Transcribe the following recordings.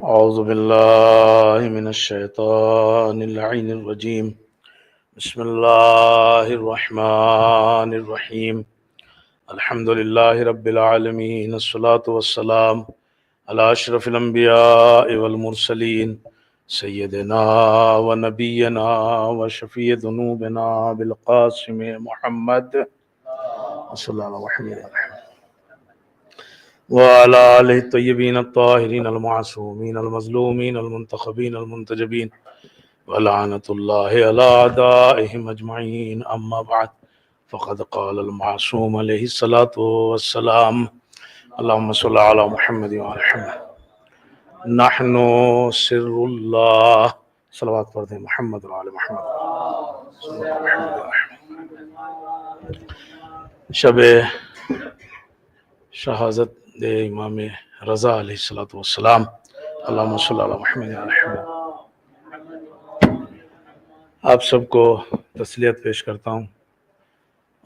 اعوذ باللہ من الشیطان اللعین الرجیم بسم اللہ الرحمن الرحیم الحمد للہ رب العالمین الصلاة والسلام علی اشرف الانبیاء والمرسلین سیدنا و نبینا و شفیع ذنوبنا بالقاسم محمد صلی اللہ علیہ وسلم وعلى آلہ الطیبین الطاہرین المعصومین المظلومین المنتخبین المنتجبین ولعنۃ اللہ علی اعدائہم اجمعین اما بعد فقد قال المعصوم علیہ الصلاۃ والسلام اللہم صل علی محمد وعلی محمد نحن سر اللہ صلوات پڑھ دیں محمد وعلی محمد شب شہادت دے امام رضا علیہ السلام اللہم صلی علی محمد وعلی محمد۔ آپ سب کو تسلیت پیش کرتا ہوں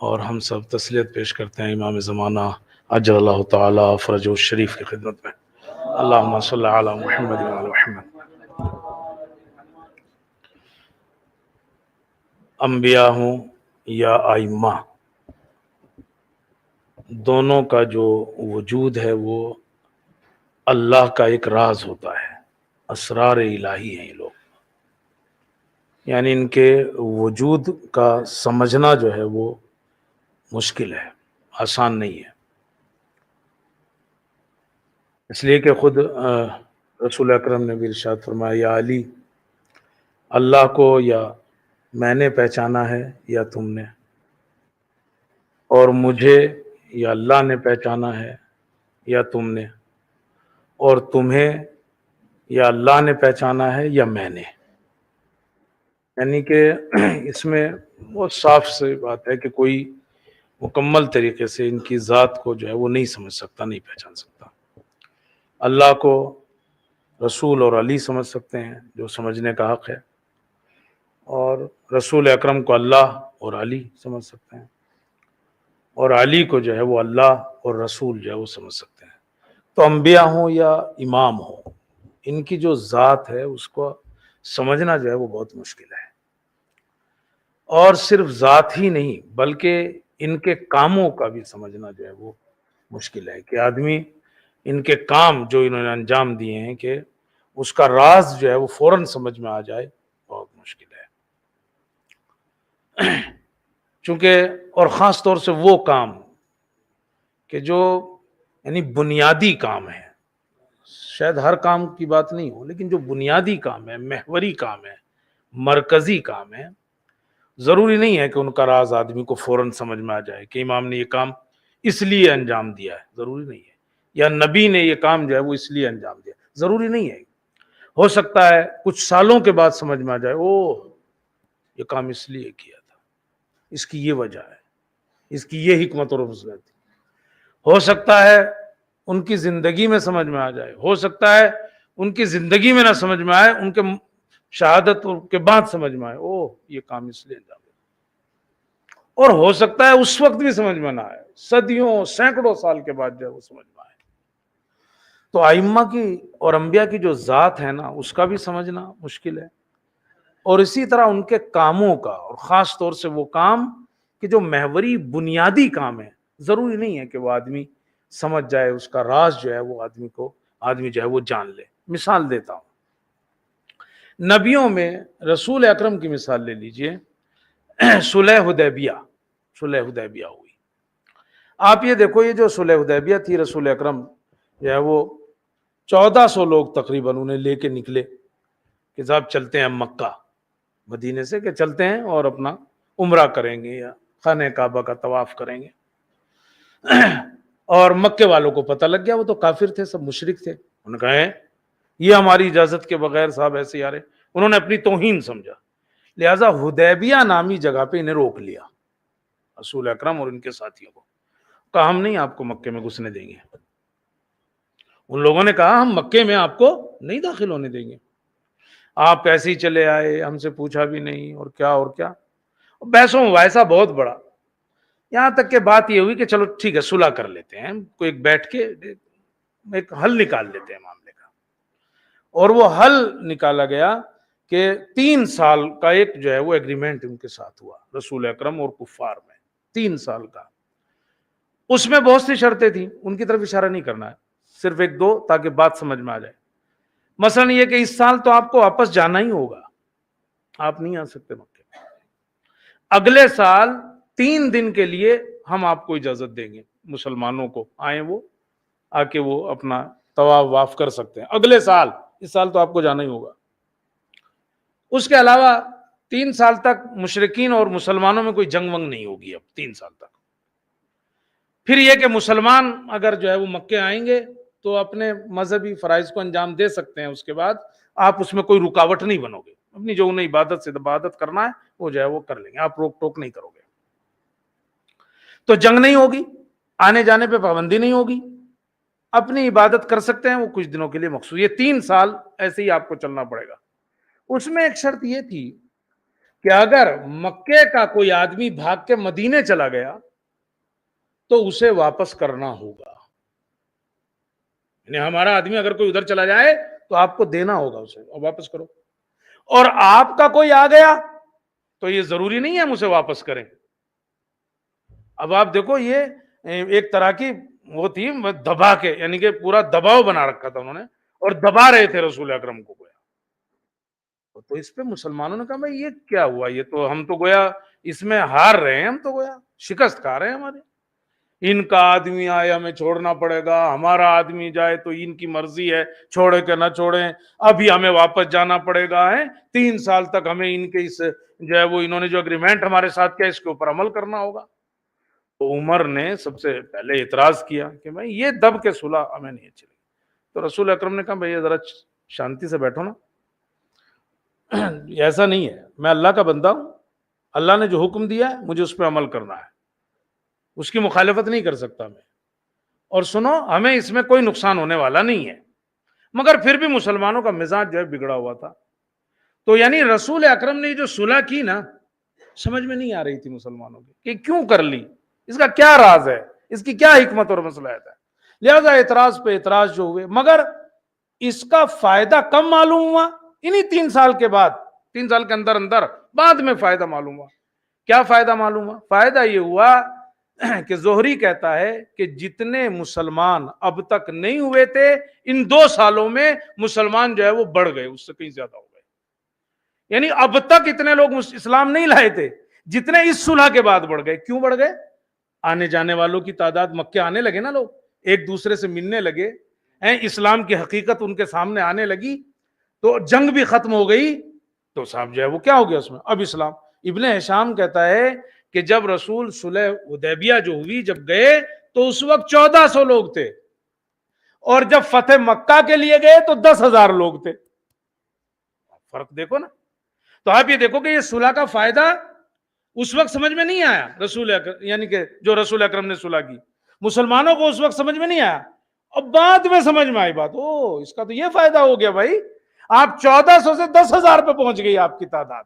اور ہم سب تسلیت پیش کرتے ہیں امام زمانہ عجل اللہ تعالی فرجہ الشریف کی خدمت میں۔ اللہم صلی علی محمد وعلی محمد۔ انبیاء ہوں یا ائمہ، دونوں کا جو وجود ہے وہ اللہ کا ایک راز ہوتا ہے، اسرار الہی ہیں یہ لوگ، یعنی ان کے وجود کا سمجھنا جو ہے وہ مشکل ہے، آسان نہیں ہے۔ اس لیے کہ خود رسول اکرم نے بھی ارشاد فرمایا، یا علی، اللہ کو یا میں نے پہچانا ہے یا تم نے، اور مجھے یا اللہ نے پہچانا ہے یا تم نے، اور تمہیں یا اللہ نے پہچانا ہے یا میں نے۔ یعنی کہ اس میں بہت صاف سی بات ہے کہ کوئی مکمل طریقے سے ان کی ذات کو جو ہے وہ نہیں سمجھ سکتا، نہیں پہچان سکتا۔ اللہ کو رسول اور علی سمجھ سکتے ہیں جو سمجھنے کا حق ہے، اور رسول اکرم کو اللہ اور علی سمجھ سکتے ہیں، اور علی کو جو ہے وہ اللہ اور رسول جو ہے وہ سمجھ سکتے ہیں۔ تو انبیاء ہوں یا امام ہوں، ان کی جو ذات ہے اس کو سمجھنا جو ہے وہ بہت مشکل ہے، اور صرف ذات ہی نہیں بلکہ ان کے کاموں کا بھی سمجھنا جو ہے وہ مشکل ہے، کہ آدمی ان کے کام جو انہوں نے انجام دیے ہیں کہ اس کا راز جو ہے وہ فوراً سمجھ میں آ جائے، بہت مشکل ہے۔ چونکہ اور خاص طور سے وہ کام کہ جو یعنی بنیادی کام ہے، شاید ہر کام کی بات نہیں ہو، لیکن جو بنیادی کام ہے، محوری کام ہے، مرکزی کام ہے، ضروری نہیں ہے کہ ان کا راز آدمی کو فوراً سمجھ میں آ جائے کہ امام نے یہ کام اس لیے انجام دیا ہے، ضروری نہیں ہے، یا نبی نے یہ کام جو ہے وہ اس لیے انجام دیا، ضروری نہیں ہے۔ ہو سکتا ہے کچھ سالوں کے بعد سمجھ میں آ جائے، او یہ کام اس لیے کیا تھا، اس کی یہ وجہ ہے، اس کی یہ حکمت اور مصلحت تھی۔ ہو سکتا ہے ان کی زندگی میں سمجھ میں آ جائے، ہو سکتا ہے ان کی زندگی میں نہ سمجھ میں آئے، ان کے شہادت کے بعد سمجھ میں آئے، او یہ کام اس لیے انجام دیا۔ اور ہو سکتا ہے اس وقت بھی سمجھ میں نہ آئے، صدیوں سینکڑوں سال کے بعد جو ہے وہ سمجھ میں آئے۔ تو ائمہ کی اور انبیاء کی جو ذات ہے نا، اس کا بھی سمجھنا مشکل ہے، اور اسی طرح ان کے کاموں کا، اور خاص طور سے وہ کام کہ جو محوری بنیادی کام ہے، ضروری نہیں ہے کہ وہ آدمی سمجھ جائے، اس کا راز جو ہے وہ آدمی جو ہے وہ جان لے۔ مثال دیتا ہوں، نبیوں میں رسول اکرم کی مثال لے لیجئے۔ صلح حدیبیہ ہوئی، آپ یہ دیکھو، یہ جو صلح حدیبیہ تھی، رسول اکرم جو ہے وہ 1400 لوگ تقریباً انہیں لے کے نکلے کہ صاحب چلتے ہیں مکہ، مدینے سے، کہ چلتے ہیں اور اپنا عمرہ کریں گے یا خانہ کعبہ کا طواف کریں گے۔ اور مکے والوں کو پتہ لگ گیا، وہ تو کافر تھے، سب مشرک تھے، انہوں نے کہا یہ ہماری اجازت کے بغیر صاحب ایسے آ رہے، انہوں نے اپنی توہین سمجھا، لہٰذا حدیبیہ نامی جگہ پہ انہیں روک لیا، رسول اکرم اور ان کے ساتھیوں کو، کہا ہم نہیں آپ کو مکے میں گھسنے دیں گے۔ ان لوگوں نے کہا ہم مکے میں آپ کو نہیں داخل ہونے دیں گے، آپ ایسے ہی چلے آئے، ہم سے پوچھا بھی نہیں، اور کیا بحث و مباحثہ بہت بڑا۔ یہاں تک کہ بات یہ ہوئی کہ چلو ٹھیک ہے صلح کر لیتے ہیں، کوئی ایک بیٹھ کے ایک حل نکال لیتے ہیں معاملے کا. اور وہ حل نکالا گیا کہ 3 سال کا ایک جو ہے وہ ایگریمنٹ ان کے ساتھ ہوا رسول اکرم اور کفار میں، 3 سال کا. اس میں بہت سی شرطیں تھیں، ان کی طرف اشارہ نہیں کرنا ہے، صرف 1-2 تاکہ بات سمجھ میں آ جائے. مثلا یہ کہ اس سال تو آپ کو واپس جانا ہی ہوگا، آپ نہیں آ سکتے مکے. اگلے سال 3 دن کے لیے ہم آپ کو اجازت دیں گے، مسلمانوں کو آئیں، وہ آ کے وہ اپنا طواف واف کر سکتے ہیں اگلے سال. اس سال تو آپ کو جانا ہی ہوگا. اس کے علاوہ 3 سال تک مشرکین اور مسلمانوں میں کوئی جنگ ونگ نہیں ہوگی اب 3 سال تک. پھر یہ کہ مسلمان اگر جو ہے وہ مکے آئیں گے تو اپنے مذہبی فرائض کو انجام دے سکتے ہیں، اس کے بعد آپ اس میں کوئی رکاوٹ نہیں بنو گے، اپنی جو انہیں عبادت سے عبادت کرنا ہے وہ جو ہے وہ کر لیں گے، آپ روک ٹوک نہیں کرو گے. تو جنگ نہیں ہوگی، آنے جانے پہ پابندی نہیں ہوگی، اپنی عبادت کر سکتے ہیں وہ کچھ دنوں کے لیے مخصوص. یہ 3 سال ایسے ہی آپ کو چلنا پڑے گا. اس میں ایک شرط یہ تھی کہ اگر مکے کا کوئی آدمی بھاگ کے مدینے چلا گیا تو اسے واپس کرنا ہوگا. یعنی ہمارا آدمی اگر کوئی ادھر چلا جائے تو آپ کو دینا ہوگا اسے اور واپس کرو. اور آپ کا کوئی آ گیا تو یہ ضروری نہیں ہے ہم اسے واپس کریں. اب آپ دیکھو یہ ایک طرح کی وہ تھی دبا کے، یعنی کہ پورا دباؤ بنا رکھا تھا انہوں نے اور دبا رہے تھے رسول اکرم کو گویا. تو اس پہ مسلمانوں نے کہا بھائی یہ کیا ہوا، یہ تو ہم تو گویا اس میں ہار رہے ہیں، ہم تو گویا شکست کھا رہے ہیں. ہمارے ان کا آدمی آئے ہمیں چھوڑنا پڑے گا، ہمارا آدمی جائے تو ان کی مرضی ہے چھوڑے کہ نہ چھوڑیں، ابھی ہمیں واپس جانا پڑے گا ہے. 3 سال تک ہمیں ان کے اس جو ہے وہ انہوں نے جو اگریمنٹ ہمارے ساتھ کیا اس کے اوپر عمل کرنا ہوگا. تو عمر نے سب سے پہلے اعتراض کیا کہ بھائی یہ دب کے صلح ہمیں نہیں اچھی لگی. تو رسول اکرم نے کہا بھائی ذرا شانتی سے بیٹھو نا، ایسا نہیں ہے، میں اللہ کا بندہ ہوں، اللہ نے جو حکم دیا ہے مجھے اس پہ عمل کرنا ہے، اس کی مخالفت نہیں کر سکتا میں. اور سنو ہمیں اس میں کوئی نقصان ہونے والا نہیں ہے. مگر پھر بھی مسلمانوں کا مزاج جو ہے بگڑا ہوا تھا. تو یعنی رسول اکرم نے جو صلح کی نا، سمجھ میں نہیں آ رہی تھی مسلمانوں کی کہ کیوں کر لی، اس کا کیا راز ہے، اس کی کیا حکمت اور مصلحت ہے. لہذا اعتراض پہ اعتراض جو ہوئے، مگر اس کا فائدہ کم معلوم ہوا انہی 3 سال کے بعد، 3 سال کے اندر اندر بعد میں فائدہ معلوم ہوا. کیا فائدہ معلوم ہوا؟ فائدہ یہ ہوا کہ زہری کہتا ہے کہ جتنے مسلمان اب تک نہیں ہوئے تھے ان 2 سالوں میں مسلمان جو ہے وہ بڑھ گئے، اس سے کہیں زیادہ ہو گئے. یعنی اب تک اتنے لوگ اسلام نہیں لائے تھے جتنے اس صلح کے بعد بڑھ گئے. کیوں بڑھ گئے؟ آنے جانے والوں کی تعداد، مکے آنے لگے نا لوگ، ایک دوسرے سے ملنے لگے، اسلام کی حقیقت ان کے سامنے آنے لگی، تو جنگ بھی ختم ہو گئی. تو صاحب جو ہے وہ کیا ہو گیا اس میں اب اسلام. ابن ہشام کہتا ہے کہ جب رسول صلح حدیبیہ جو ہوئی جب گئے تو اس وقت 1400 لوگ تھے، اور جب فتح مکہ کے لیے گئے تو 10,000 لوگ تھے. فرق دیکھو نا. تو آپ یہ دیکھو کہ یہ صلح کا فائدہ اس وقت سمجھ میں نہیں آیا رسول اکرم، یعنی کہ جو رسول اکرم نے صلح کی مسلمانوں کو اس وقت سمجھ میں نہیں آیا، اب بعد میں سمجھ میں آئی بات، اس کا تو یہ فائدہ ہو گیا بھائی، آپ 1400 سے 10,000 پہ پہنچ گئی آپ کی تعداد.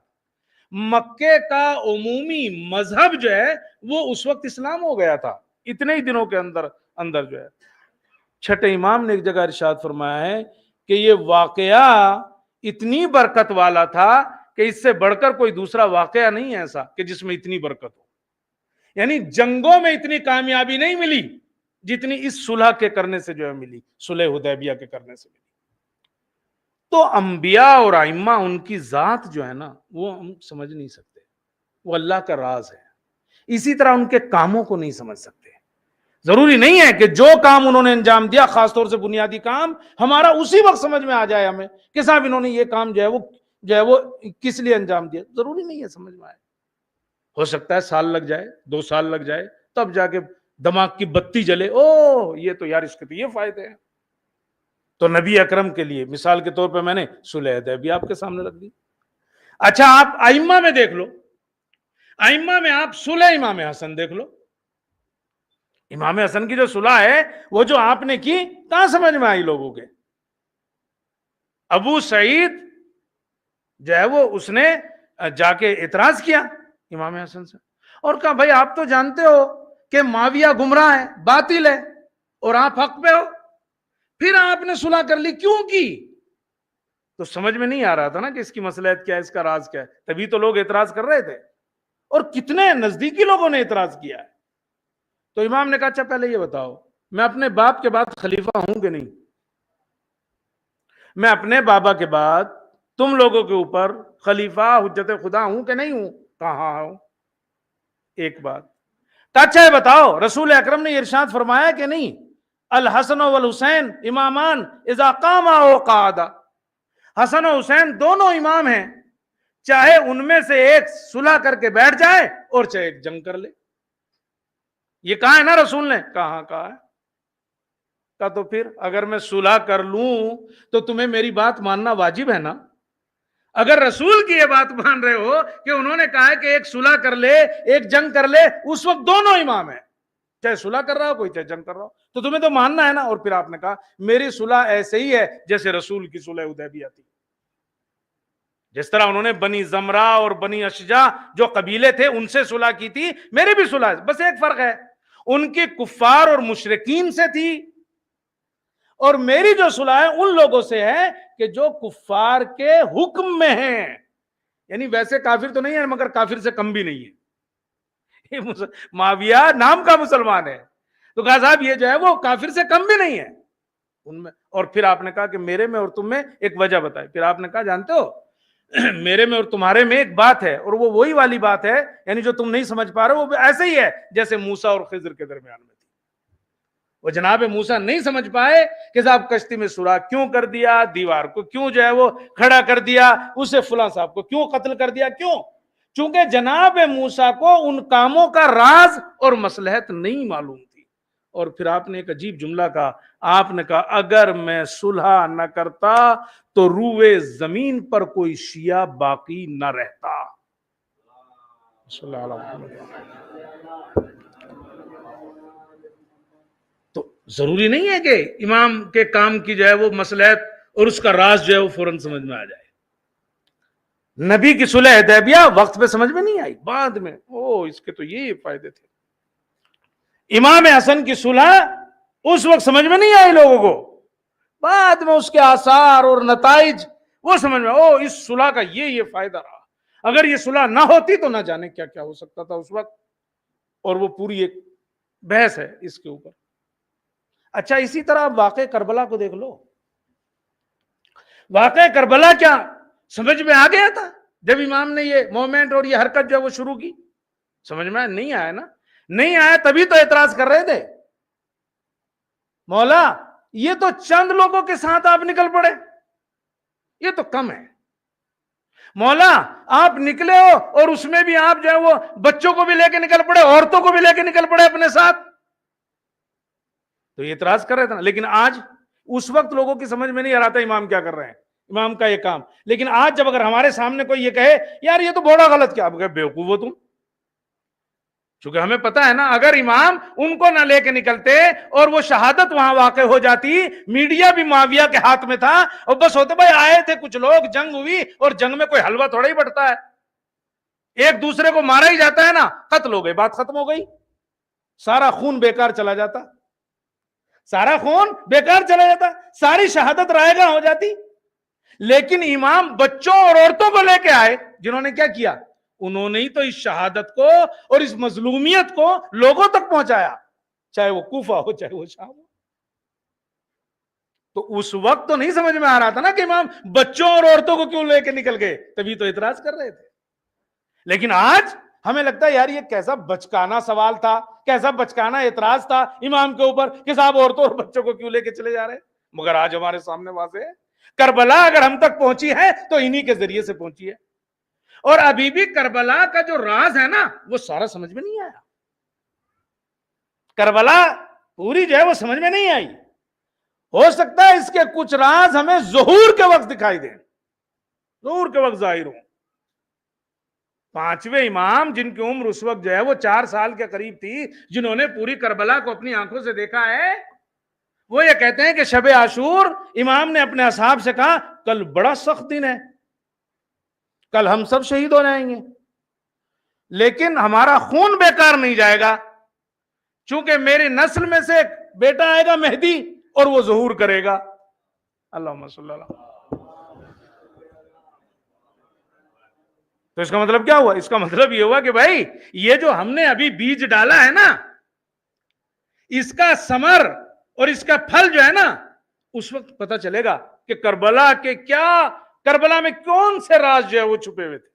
مکے کا عمومی مذہب جو ہے وہ اس وقت اسلام ہو گیا تھا اتنے ہی دنوں کے اندر اندر جو ہے. چھٹے امام نے ایک جگہ ارشاد فرمایا ہے کہ یہ واقعہ اتنی برکت والا تھا کہ اس سے بڑھ کر کوئی دوسرا واقعہ نہیں ہے ایسا کہ جس میں اتنی برکت ہو. یعنی جنگوں میں اتنی کامیابی نہیں ملی جتنی اس صلح کے کرنے سے جو ہے ملی، صلح حدیبیہ کے کرنے سے ملی. تو انبیاء اور ائمہ ان کی ذات جو ہے نا وہ ہم سمجھ نہیں سکتے، وہ اللہ کا راز ہے. اسی طرح ان کے کاموں کو نہیں سمجھ سکتے. ضروری نہیں ہے کہ جو کام انہوں نے انجام دیا، خاص طور سے بنیادی کام، ہمارا اسی وقت سمجھ میں آ جائے ہمیں کہ صاحب انہوں نے یہ کام جو ہے وہ کس لیے انجام دیا. ضروری نہیں ہے سمجھ میں آئے. ہو سکتا ہے سال لگ جائے، 2 سال لگ جائے، تب جا کے دماغ کی بتی جلے، یہ تو یار اس کے تو یہ فائدے ہیں. تو نبی اکرم کے لیے مثال کے طور پہ میں نے صلح حدیبیہ آپ کے سامنے رکھ دی. اچھا آپ ائمہ میں دیکھ لو، ائمہ میں آپ صلح امام حسن دیکھ لو. امام حسن کی جو صلح ہے وہ جو آپ نے کی کہاں سمجھ میں آئی لوگوں کے. ابو سعید جو ہے وہ اس نے جا کے اعتراض کیا امام حسن سے، اور کہا بھائی آپ تو جانتے ہو کہ معاویہ گمراہ ہے، باطل ہے، اور آپ حق پہ ہو، پھر آپ نے صلح کر لی، کیوں کی؟ تو سمجھ میں نہیں آ رہا تھا نا کہ اس کی مصلحت کیا ہے، اس کا راز کیا ہے، تبھی تو لوگ اعتراض کر رہے تھے، اور کتنے نزدیکی لوگوں نے اعتراض کیا ہے۔ تو امام نے کہا اچھا پہلے یہ بتاؤ، میں اپنے باپ کے بعد خلیفہ ہوں کہ نہیں؟ میں اپنے بابا کے بعد تم لوگوں کے اوپر خلیفہ حجت خدا ہوں کہ نہیں ہوں؟ کہاں ہوں؟ ایک بات تو اچھا ہے بتاؤ، رسول اکرم نے یہ ارشاد فرمایا کہ نہیں، الحسن والحسین امامان اذا قاما وقعدا، حسن و حسین دونوں امام ہیں، چاہے ان میں سے ایک صلح کر کے بیٹھ جائے اور چاہے ایک جنگ کر لے۔ یہ کہا ہے نا رسول نے؟ کہاں کہا ہے؟ کہا تو پھر اگر میں صلح کر لوں تو تمہیں میری بات ماننا واجب ہے نا؟ اگر رسول کی یہ بات مان رہے ہو کہ انہوں نے کہا ہے کہ ایک صلح کر لے ایک جنگ کر لے، اس وقت دونوں امام ہیں، چاہے صلح کر رہا ہو کوئی، چاہے جنگ کر رہا ہو، تو تمہیں تو ماننا ہے نا۔ اور پھر آپ نے کہا میری صلح ایسے ہی ہے جیسے رسول کی صلح حدیبیہ تھی، جس طرح انہوں نے بنی زمرہ اور بنی اشجع جو قبیلے تھے ان سے صلح کی تھی، میری بھی صلح ہے، بس ایک فرق ہے، ان کی کفار اور مشرکین سے تھی، اور میری جو صلح ہے ان لوگوں سے ہے کہ جو کفار کے حکم میں ہیں، یعنی ویسے کافر تو نہیں ہے مگر کافر سے کم بھی نہیں ہے، معاویہ نام کا مسلمان ہے، تو کہا صاحب یہ جو ہے وہ کافر سے کم بھی نہیں ہے ان میں۔ اور پھر آپ نے کہا کہ میرے میں اور تم میں ایک وجہ بتائے، پھر آپ نے کہا جانتے ہو میرے میں اور تمہارے میں ایک بات ہے، اور وہ وہی والی بات ہے، یعنی جو تم نہیں سمجھ پا رہے وہ ایسے ہی ہے جیسے موسیٰ اور خضر کے درمیان میں تھی۔ وہ جناب موسیٰ نہیں سمجھ پائے کہ صاحب کشتی میں سوراخ کیوں کر دیا، دیوار کو کیوں جو ہے وہ کھڑا کر دیا، اسے فلاں صاحب کو کیوں قتل کر دیا، کیوں؟ چونکہ جناب موسیٰ کو ان کاموں کا راز اور مصلحت نہیں معلوم تھی۔ اور پھر آپ نے ایک عجیب جملہ کہا، آپ نے کہا اگر میں صلح نہ کرتا تو روئے زمین پر کوئی شیعہ باقی نہ رہتا۔ صلی اللہ علیہ وسلم۔ تو ضروری نہیں ہے کہ امام کے کام کی جو ہے وہ مصلحت اور اس کا راز جو ہے وہ فوراً سمجھ میں آ جائے۔ نبی کی صلح حدیبیہ وقت پہ سمجھ میں نہیں آئی، بعد میں اس کے تو یہ فائدے تھے۔ امام حسن کی صلح اس وقت سمجھ میں نہیں آئی لوگوں کو، بعد میں اس کے آثار اور نتائج وہ سمجھ میں، اس صلح کا یہ فائدہ رہا، اگر یہ صلح نہ ہوتی تو نہ جانے کیا کیا ہو سکتا تھا اس وقت، اور وہ پوری ایک بحث ہے اس کے اوپر۔ اچھا اسی طرح آپ واقعہ کربلا کو دیکھ لو، واقعہ کربلا کیا سمجھ میں آ گیا تھا جب امام نے یہ مومنٹ اور یہ حرکت جو ہے وہ شروع کی؟ سمجھ میں نہیں آیا نا، نہیں آیا تبھی تو اعتراض کر رہے تھے، مولا یہ تو چند لوگوں کے ساتھ آپ نکل پڑے، یہ تو کم ہے، مولا آپ نکلے ہو اور اس میں بھی آپ جو ہے وہ بچوں کو بھی لے کے نکل پڑے، عورتوں کو بھی لے کے نکل پڑے اپنے ساتھ، تو یہ اعتراض کر رہے تھے نا۔ لیکن آج اس وقت لوگوں کی سمجھ میں نہیں آ رہا تھا امام کیا کر رہے ہیں، امام کا یہ کام، لیکن آج جب اگر ہمارے سامنے کوئی یہ کہے یار یہ تو بڑا غلط کیا، آپ کہے بیوقوف ہو تم، چونکہ ہمیں پتا ہے نا اگر امام ان کو نہ لے کے نکلتے اور وہ شہادت وہاں واقع ہو جاتی، میڈیا بھی معاویہ کے ہاتھ میں تھا، اور بس ہوتے بھائی آئے تھے کچھ لوگ، جنگ ہوئی، اور جنگ میں کوئی حلوہ تھوڑا ہی بڑھتا ہے، ایک دوسرے کو مارا ہی جاتا ہے نا، قتل ہو گئی، بات ختم ہو گئی، سارا خون بیکار چلا جاتا، سارا خون بیکار چلا جاتا، ساری شہادت رائے گاں ہو جاتی۔ لیکن امام بچوں اور عورتوں کو لے کے آئے، جنہوں نے کیا کیا، انہوں نے ہی تو اس شہادت کو اور اس مظلومیت کو لوگوں تک پہنچایا، چاہے وہ کوفہ ہو چاہے وہ شام ہو۔ تو اس وقت تو نہیں سمجھ میں آ رہا تھا نا کہ امام بچوں اور عورتوں کو کیوں لے کے نکل گئے، تبھی تو اعتراض کر رہے تھے۔ لیکن آج ہمیں لگتا ہے یار یہ کیسا بچکانا سوال تھا، کیسا بچکانا اعتراض تھا امام کے اوپر کہ صاحب عورتوں اور بچوں کو کیوں لے کے چلے جا رہے ہیں، مگر آج ہمارے سامنے واضح ہے، کربلا اگر ہم تک پہنچی ہے تو انہی کے ذریعے سے پہنچی ہے، اور ابھی بھی کربلا کا جو راز ہے نا وہ سارا سمجھ میں نہیں آیا، کربلا پوری جو ہے وہ سمجھ میں نہیں آئی، ہو سکتا ہے اس کے کچھ راز ہمیں ظہور کے وقت دکھائی دیں، ظہور کے وقت ظاہر ہوں۔ پانچویں امام جن کی عمر اس وقت جو ہے وہ 4 سال کے قریب تھی، جنہوں نے پوری کربلا کو اپنی آنکھوں سے دیکھا ہے، وہ یہ کہتے ہیں کہ شب عاشور امام نے اپنے اصحاب سے کہا کل بڑا سخت دن ہے، کل ہم سب شہید ہو جائیں گے، لیکن ہمارا خون بیکار نہیں جائے گا، چونکہ میری نسل میں سے ایک بیٹا آئے گا مہدی اور وہ ظہور کرے گا۔ اللہم صلی اللہ علیہ وسلم۔ تو اس کا مطلب کیا ہوا؟ اس کا مطلب یہ ہوا کہ بھائی یہ جو ہم نے ابھی بیج ڈالا ہے نا، اس کا ثمر اور اس کا پھل جو ہے نا، اس وقت پتہ چلے گا کہ کربلا میں کون سے راز جو ہے وہ چھپے ہوئے تھے۔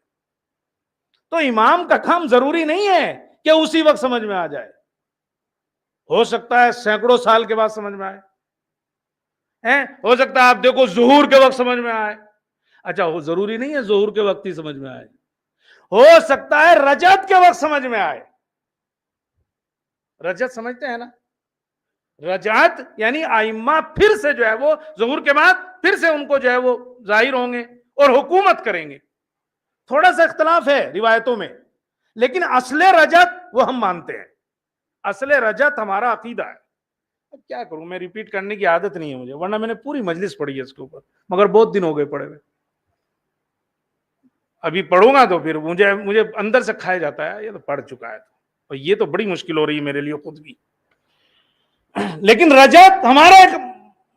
تو امام کا کام ضروری نہیں ہے کہ اسی وقت سمجھ میں آ جائے، ہو سکتا ہے سینکڑوں سال کے بعد سمجھ میں آئے، ہو سکتا ہے آپ دیکھو ظہور کے وقت سمجھ میں آئے۔ اچھا، وہ ضروری نہیں ہے ظہور کے وقت ہی سمجھ میں آئے، ہو سکتا ہے رجت کے وقت سمجھ میں آئے۔ رجت سمجھتے ہیں نا؟ رجعت یعنی ائمہ پھر سے جو ہے وہ ظہور کے بعد پھر سے ان کو جو ہے وہ ظاہر ہوں گے اور حکومت کریں گے۔ تھوڑا سا اختلاف ہے روایتوں میں، لیکن اصل رجعت وہ ہم مانتے ہیں، اصل رجعت ہمارا عقیدہ ہے۔ اب کیا کروں، میں ریپیٹ کرنے کی عادت نہیں ہے مجھے، ورنہ میں نے پوری مجلس پڑھی ہے اس کے اوپر، مگر بہت دن ہو گئے پڑھے ہوئے۔ ابھی پڑھوں گا تو پھر مجھے اندر سے کھایا جاتا ہے، یہ تو پڑھ چکا ہے، اور یہ تو بڑی مشکل ہو رہی ہے میرے لیے خود بھی۔ لیکن رجعت ہمارا ایک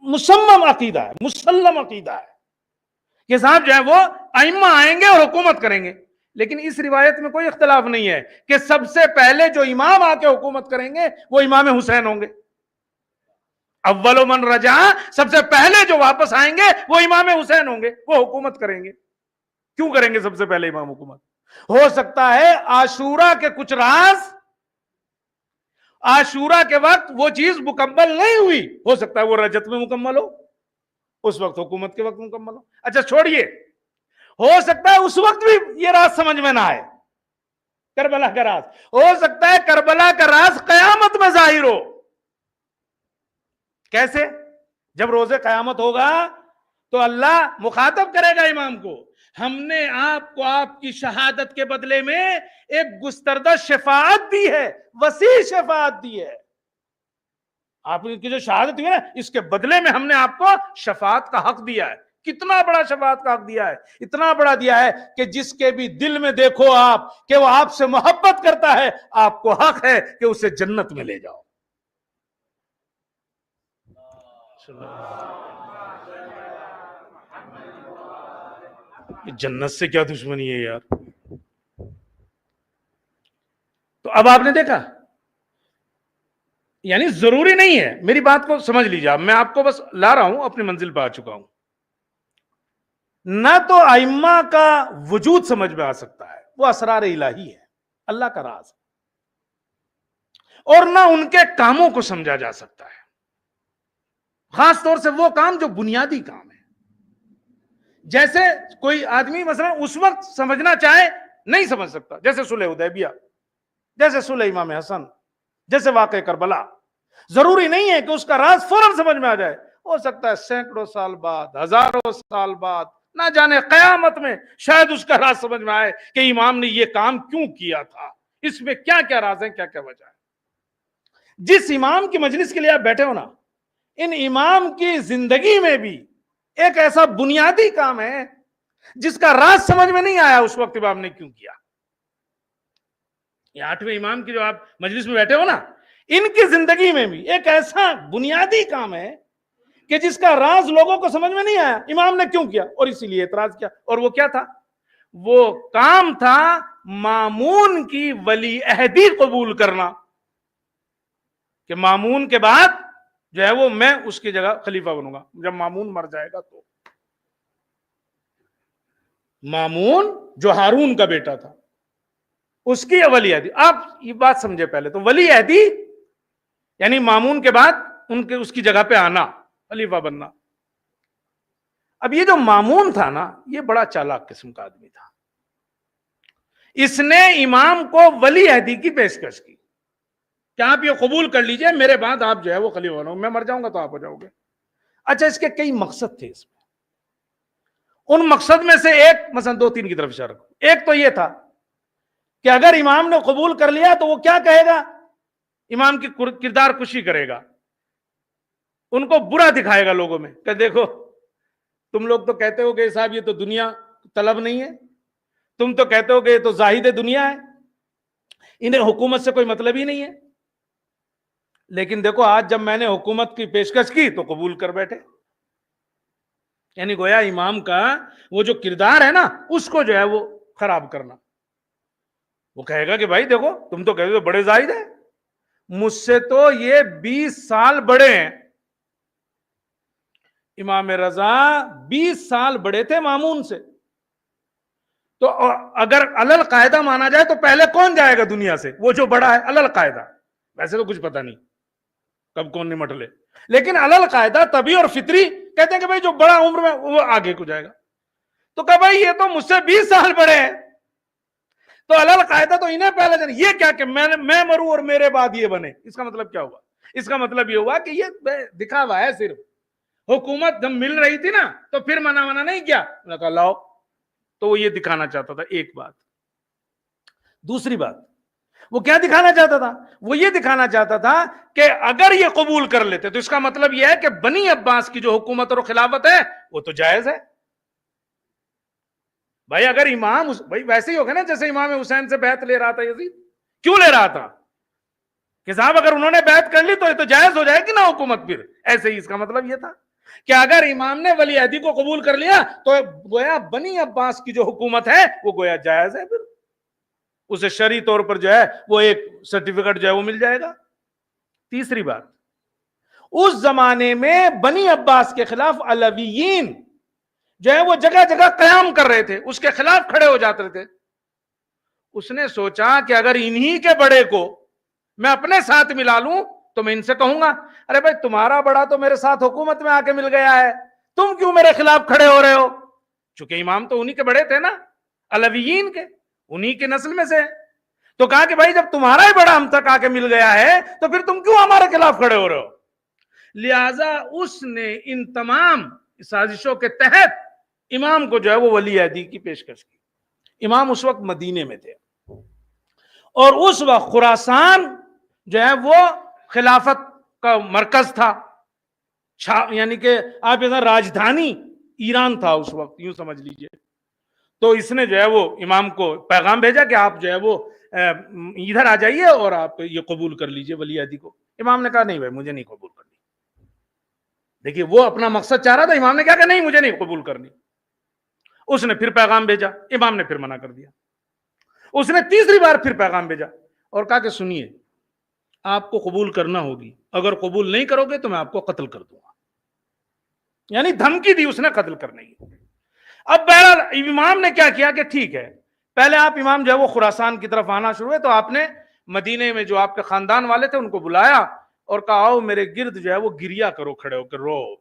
مسلم عقیدہ ہے، مسلم عقیدہ ہے کہ صاحب جو ہے وہ ائمہ آئیں گے اور حکومت کریں گے۔ لیکن اس روایت میں کوئی اختلاف نہیں ہے کہ سب سے پہلے جو امام آ کے حکومت کریں گے وہ امام حسین ہوں گے۔ اول من رجع، سب سے پہلے جو واپس آئیں گے وہ امام حسین ہوں گے، وہ حکومت کریں گے۔ کیوں کریں گے سب سے پہلے امام حکومت؟ ہو سکتا ہے عاشورہ کے کچھ راز، عاشورہ کے وقت وہ چیز مکمل نہیں ہوئی، ہو سکتا ہے وہ رجت میں مکمل ہو، اس وقت حکومت کے وقت مکمل ہو۔ اچھا چھوڑیے، ہو سکتا ہے اس وقت بھی یہ راز سمجھ میں نہ آئے، کربلا کا راز ہو سکتا ہے، کربلا کا راز قیامت میں ظاہر ہو۔ کیسے؟ جب روز قیامت ہوگا تو اللہ مخاطب کرے گا امام کو، ہم نے آپ کو آپ کی شہادت کے بدلے میں ایک گستردہ شفاعت دی ہے، وسیع شفاعت دی ہے۔ آپ کی جو شہادت ہوئی ہے نا، اس کے بدلے میں ہم نے آپ کو شفاعت کا حق دیا ہے۔ کتنا بڑا شفاعت کا حق دیا ہے؟ اتنا بڑا دیا ہے کہ جس کے بھی دل میں دیکھو آپ کہ وہ آپ سے محبت کرتا ہے، آپ کو حق ہے کہ اسے جنت میں لے جاؤ۔ جنت سے کیا دشمنی ہے یار؟ تو اب آپ نے دیکھا، یعنی ضروری نہیں ہے، میری بات کو سمجھ لیجیے، میں آپ کو بس لا رہا ہوں، اپنی منزل پہ آ چکا ہوں۔ نہ تو ائمہ کا وجود سمجھ میں آ سکتا ہے، وہ اسرار الہی ہے، اللہ کا راز، اور نہ ان کے کاموں کو سمجھا جا سکتا ہے، خاص طور سے وہ کام جو بنیادی کام ہے۔ جیسے کوئی آدمی مثلا اس وقت سمجھنا چاہے نہیں سمجھ سکتا، جیسے صلح حدیبیہ، جیسے صلح امام حسن، جیسے واقعہ کربلا۔ ضروری نہیں ہے کہ اس کا راز فوراً سمجھ میں آ جائے، ہو سکتا ہے سینکڑوں سال بعد، ہزاروں سال بعد، نہ جانے قیامت میں شاید اس کا راز سمجھ میں آئے کہ امام نے یہ کام کیوں کیا تھا، اس میں کیا کیا راز ہیں، کیا کیا وجہ ہے۔ جس امام کی مجلس کے لیے آپ بیٹھے ہو نا، ان امام کی زندگی میں بھی ایک ایسا بنیادی کام ہے جس کا راز سمجھ میں نہیں آیا اس وقت امام نے کیوں کیا۔ یہ 8ویں امام کی جو آپ مجلس میں بیٹھے ہو نا، ان کی زندگی میں بھی ایک ایسا بنیادی کام ہے کہ جس کا راز لوگوں کو سمجھ میں نہیں آیا امام نے کیوں کیا، اور اسی لیے اعتراض کیا۔ اور وہ کیا تھا؟ وہ کام تھا مامون کی ولی عہدی قبول کرنا، کہ مامون کے بعد جو ہے وہ میں اس کی جگہ خلیفہ بنوں گا جب مامون مر جائے گا۔ تو مامون جو ہارون کا بیٹا تھا، اس کی ولی عہدی، آپ یہ بات سمجھے پہلے تو، ولی عہدی یعنی مامون کے بعد اس کی جگہ پہ آنا، خلیفہ بننا۔ اب یہ جو مامون تھا نا، یہ بڑا چالاک قسم کا آدمی تھا، اس نے امام کو ولی عہدی کی پیشکش کی کہ آپ یہ قبول کر لیجئے، میرے بعد آپ جو ہے وہ خلیفہ بنو، میں مر جاؤں گا تو آپ ہو جاؤ گے۔ اچھا، اس کے کئی مقصد تھے اس میں، ان مقصد میں سے ایک مثلا 2-3 کی طرف اشارہ کروں۔ ایک تو یہ تھا کہ اگر امام نے قبول کر لیا تو وہ کیا کہے گا؟ امام کی کردار کشی کرے گا، ان کو برا دکھائے گا لوگوں میں کہ دیکھو تم لوگ تو کہتے ہو کہ صاحب یہ تو دنیا طلب نہیں ہے، تم تو کہتے ہو کہ یہ تو زاہد دنیا ہے، انہیں حکومت سے کوئی مطلب ہی نہیں ہے. لیکن دیکھو آج جب میں نے حکومت کی پیشکش کی تو قبول کر بیٹھے. یعنی گویا امام کا وہ جو کردار ہے نا اس کو جو ہے وہ خراب کرنا. وہ کہے گا کہ بھائی دیکھو تم تو کہتے ہو بڑے زاہد ہیں, مجھ سے تو یہ 20 سال بڑے ہیں. امام رضا 20 سال بڑے تھے مامون سے. تو اگر علل قاعدہ مانا جائے تو پہلے کون جائے گا دنیا سے؟ وہ جو بڑا ہے علل قاعدہ. ویسے تو کچھ پتہ نہیں کب کون نمٹ لے, لیکن علل قاعدہ طبی اور فطری کہتے ہیں کہ بھائی جو بڑا عمر میں وہ آگے کو جائے گا. تو کہ بھائی یہ تو مجھ سے 20 سال بڑے ہیں, تو علل قاعدہ تو انہیں پہلے جانے. یہ کیا کہ میں مروں اور میرے بعد یہ بنے, اس کا مطلب کیا ہوا؟ اس کا مطلب یہ ہوا کہ یہ دکھاوا ہے صرف. حکومت جب مل رہی تھی نا تو پھر منع نہیں کیا, کہا لاؤ. تو وہ یہ دکھانا چاہتا تھا. ایک بات. دوسری بات وہ کیا دکھانا چاہتا تھا؟ وہ یہ دکھانا چاہتا تھا کہ اگر یہ قبول کر لیتے تو اس کا مطلب یہ ہے کہ بنی عباس کی جو حکومت اور خلافت ہے وہ تو جائز ہے. بھائی اگر امام بھائی ویسے ہی ہوگا نا جیسے امام حسین سے بیعت لے رہا تھا یزید. کیوں لے رہا تھا؟ کہ صاحب اگر انہوں نے بیعت کر لی تو یہ تو جائز ہو جائے گی نا حکومت. پھر ایسے ہی اس کا مطلب یہ تھا کہ اگر امام نے ولی عہدی کو قبول کر لیا تو گویا بنی عباس کی جو حکومت ہے وہ گویا جائز ہے. پھر اسے شرعی طور پر جو ہے وہ ایک سرٹیفکیٹ جو ہے وہ مل جائے گا. تیسری بات, اس زمانے میں بنی عباس کے خلاف علویین جو ہے وہ جگہ جگہ قیام کر رہے تھے, اس کے خلاف کھڑے ہو جاتے تھے. اس نے سوچا کہ اگر انہی کے بڑے کو میں اپنے ساتھ ملا لوں تو میں ان سے کہوں گا ارے بھائی تمہارا بڑا تو میرے ساتھ حکومت میں آ کے مل گیا ہے, تم کیوں میرے خلاف کھڑے ہو رہے ہو؟ چونکہ امام تو انہی کے بڑے تھے نا, علویین کے, انہی کے نسل میں سے. تو کہا کہ بھائی جب تمہارا ہی بڑا ہم تک آ کے مل گیا ہے تو پھر تم کیوں ہمارے خلاف کھڑے ہو رہے ہو؟ لہذا اس نے ان تمام سازشوں کے تحت امام کو جو ہے وہ ولی عہدی کی پیشکش کی. امام اس وقت مدینے میں تھے اور اس وقت خراسان جو ہے وہ خلافت کا مرکز تھا, یعنی کہ آپ ادھر راجدھانی ایران تھا اس وقت, یوں سمجھ لیجئے. تو اس نے جو ہے وہ امام کو پیغام بھیجا کہ آپ جو ہے وہ ادھر آ جائیے اور آپ یہ قبول کر لیجئے ولی عہدی کو. امام نے کہا نہیں بھائی مجھے نہیں قبول کرنی. دیکھیے وہ اپنا مقصد چاہ رہا تھا, امام نے کیا کہا نہیں مجھے نہیں قبول کرنی. اس نے پھر پیغام بھیجا, امام نے پھر منع کر دیا. اس نے تیسری بار پھر پیغام بھیجا اور کہا کہ سنیے آپ کو قبول کرنا ہوگی, اگر قبول نہیں کرو گے تو میں آپ کو قتل کر دوں گا. یعنی دھمکی دی اس نے قتل کرنے کی. اب بہرحال امام نے کیا کیا کہ ٹھیک ہے, پہلے آپ امام جو ہے وہ خراسان کی طرف آنا شروع ہوئے تو آپ نے مدینے میں جو آپ کے خاندان والے تھے ان کو بلایا اور کہا آؤ میرے گرد جو ہے وہ گریا کرو, کھڑے ہو کر رو.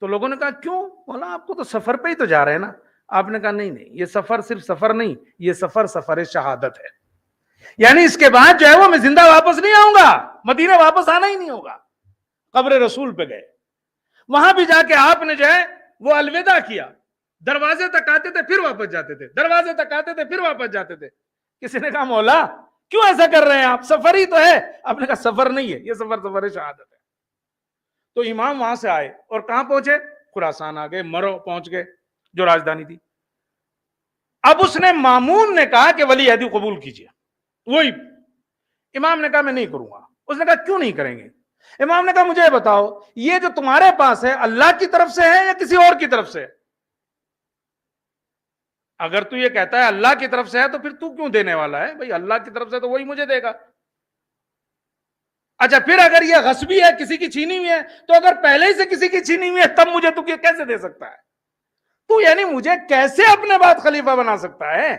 تو لوگوں نے کہا کیوں بولا آپ کو تو سفر پہ ہی تو جا رہے ہیں نا. آپ نے کہا نہیں یہ سفر صرف سفر نہیں, یہ سفر شہادت ہے. یعنی اس کے بعد جو ہے وہ میں زندہ واپس نہیں آؤں گا, مدینہ واپس آنا ہی نہیں ہوگا. قبر رسول پہ گئے, وہاں بھی جا کے آپ نے جو ہے وہ الوداع کیا. دروازے تک آتے تھے پھر واپس جاتے تھے, دروازے تک آتے تھے پھر واپس جاتے تھے. کسی نے کہا مولا کیوں ایسا کر رہے ہیں آپ, سفر ہی تو ہے. آپ نے کہا سفر نہیں ہے, یہ سفر شہادت ہے. تو امام وہاں سے آئے اور کہاں پہنچے؟ خراسان آ گئے, مرو پہنچ گئے جو راجدھانی تھی. اب اس نے مامون نے کہا کہ ولی عہدی قبول کیجئے. وہی امام نے کہا میں نہیں کروں گا. اس نے کہا کیوں نہیں کریں گے؟ امام نے کہا مجھے بتاؤ یہ جو تمہارے پاس ہے اللہ کی طرف سے ہے یا کسی اور کی طرف سے؟ اگر تو یہ کہتا ہے اللہ کی طرف سے ہے تو پھر تو کیوں دینے والا ہے؟ بھائی اللہ کی طرف سے تو وہی مجھے دے گا. اچھا پھر اگر یہ غصبی ہے, کسی کی چھینی ہوئی ہے, تو اگر پہلے ہی سے کسی کی چھینی ہوئی ہے تب مجھے تو کیسے دے سکتا ہے؟ تو یعنی مجھے کیسے اپنے بعد خلیفہ بنا سکتا ہے؟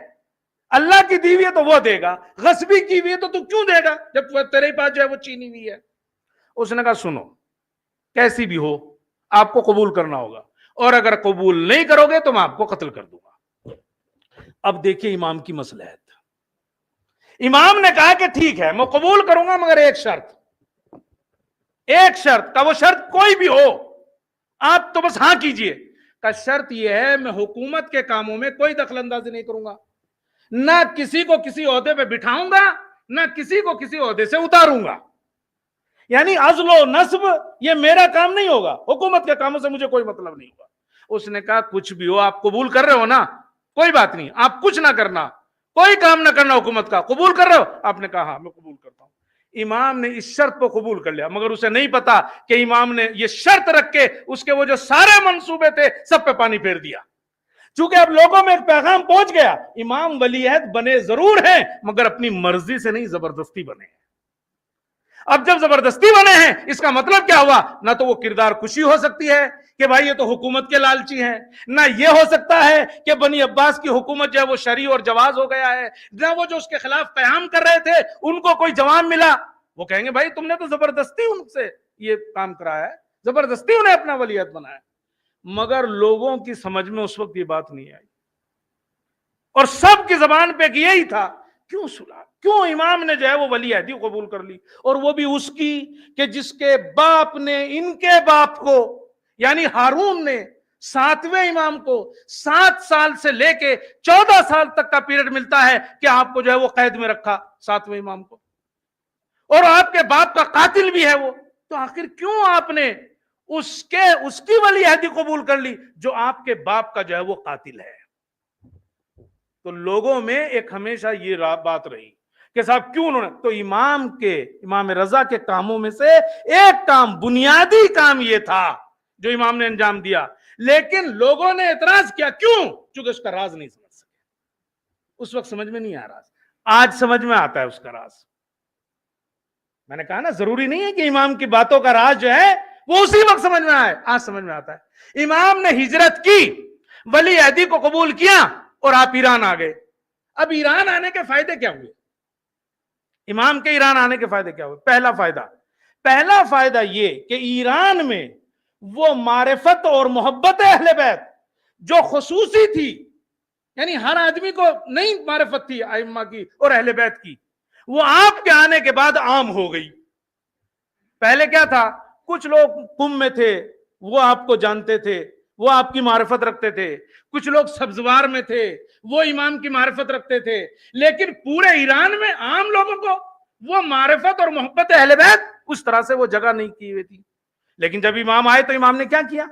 اللہ کی دی ہوئی ہے تو وہ دے گا, غصبی کی ہوئی ہے تو کیوں دے گا جب تیرے پاس جو ہے وہ چینی ہوئی ہے؟ اس نے کہا سنو کیسی بھی ہو آپ کو قبول کرنا ہوگا, اور اگر قبول نہیں کرو گے تو میں آپ کو قتل کر دوں گا. اب دیکھیے امام کی مصلحت. امام نے کہا کہ ٹھیک ہے میں قبول کروں گا مگر ایک شرط کا, وہ شرط کوئی بھی ہو آپ تو بس ہاں کیجئے. کا شرط یہ ہے میں حکومت کے کاموں میں کوئی دخل اندازی نہیں کروں گا, نہ کسی کو کسی عہدے پہ بٹھاؤں گا, نہ کسی کو کسی عہدے سے اتاروں گا. یعنی عزل و نصب یہ میرا کام نہیں ہوگا, حکومت کے کاموں سے مجھے کوئی مطلب نہیں ہوگا. اس نے کہا کچھ بھی ہو آپ قبول کر رہے ہو نا, کوئی بات نہیں, آپ کچھ نہ کرنا, کوئی کام نہ کرنا حکومت کا، قبول کر رہے ہو؟ آپ نے کہا ہاں میں قبول کرتا ہوں۔ امام نے اس شرط کو قبول کر لیا، مگر اسے نہیں پتا کہ امام نے یہ شرط رکھ کے اس کے وہ جو سارے منصوبے تھے سب پہ پانی پھیر دیا۔ چونکہ اب لوگوں میں ایک پیغام پہنچ گیا، امام ولی عہد بنے ضرور ہیں مگر اپنی مرضی سے نہیں، زبردستی بنے ہیں۔ اب جب زبردستی بنے ہیں اس کا مطلب کیا ہوا؟ نہ تو وہ کردار خوشی ہو سکتی ہے کہ بھائی یہ تو حکومت کے لالچی ہیں، نہ یہ ہو سکتا ہے کہ بنی عباس کی حکومت جو ہے وہ شرعی اور جواز ہو گیا ہے، نہ وہ جو اس کے خلاف قیام کر رہے تھے ان کو کوئی جواب ملا، وہ کہیں گے بھائی تم نے تو زبردستی ان سے یہ کام کرایا ہے، زبردستی انہیں اپنا ولی عہد بنایا۔ مگر لوگوں کی سمجھ میں اس وقت یہ بات نہیں آئی، اور سب کی زبان پہ یہی تھا، کیوں صلح، کیوں امام نے جو ہے وہ ولی عہدی قبول کر لی، اور وہ بھی اس کی کہ جس کے باپ نے ان کے باپ کو یعنی ہارون نے 7ویں امام کو 7 سال سے لے کے 14 سال تک کا پیریڈ ملتا ہے کہ آپ کو جو ہے وہ قید میں رکھا 7ویں امام کو، اور آپ کے باپ کا قاتل بھی ہے وہ، تو آخر کیوں آپ نے اس کی ولی عہدی قبول کر لی جو آپ کے باپ کا جو ہے وہ قاتل ہے؟ تو لوگوں میں ایک ہمیشہ یہ بات رہی کہ صاحب کیوں انہوں نے، تو امام رضا کے کاموں میں سے ایک کام، بنیادی کام یہ تھا جو امام نے انجام دیا، لیکن لوگوں نے اعتراض کیا، کیوں؟ چونکہ اس کا راز نہیں سمجھ سکے، اس وقت سمجھ میں نہیں آ راز، آج سمجھ میں آتا ہے اس کا راز۔ میں نے کہا نا ضروری نہیں ہے کہ امام کی باتوں کا راز جو ہے وہ اسی وقت سمجھ میں آئے، آج سمجھ میں آتا ہے۔ امام نے ہجرت کی، ولی عہدی کو قبول کیا، اور آپ ایران آ گئے۔ اب ایران آنے کے فائدے کیا ہوئے؟ امام کے ایران آنے کے فائدے کیا ہوئے؟ پہلا فائدہ یہ کہ ایران میں وہ معرفت اور محبت اہل بیت جو خصوصی تھی، یعنی ہر آدمی کو نہیں معرفت تھی ائمہ کی اور اہل بیت کی، وہ آپ کے آنے کے بعد عام ہو گئی۔ پہلے کیا تھا؟ کچھ لوگ قم میں تھے، وہ آپ کو جانتے تھے، وہ آپ کی معرفت رکھتے تھے، کچھ لوگ سبزوار میں تھے، وہ امام کی معرفت رکھتے تھے، لیکن پورے ایران میں عام لوگوں کو وہ معرفت اور محبت اہل بیت اس طرح سے وہ جگہ نہیں کی ہوئی تھی۔ لیکن جب امام آئے تو امام نے کیا کیا؟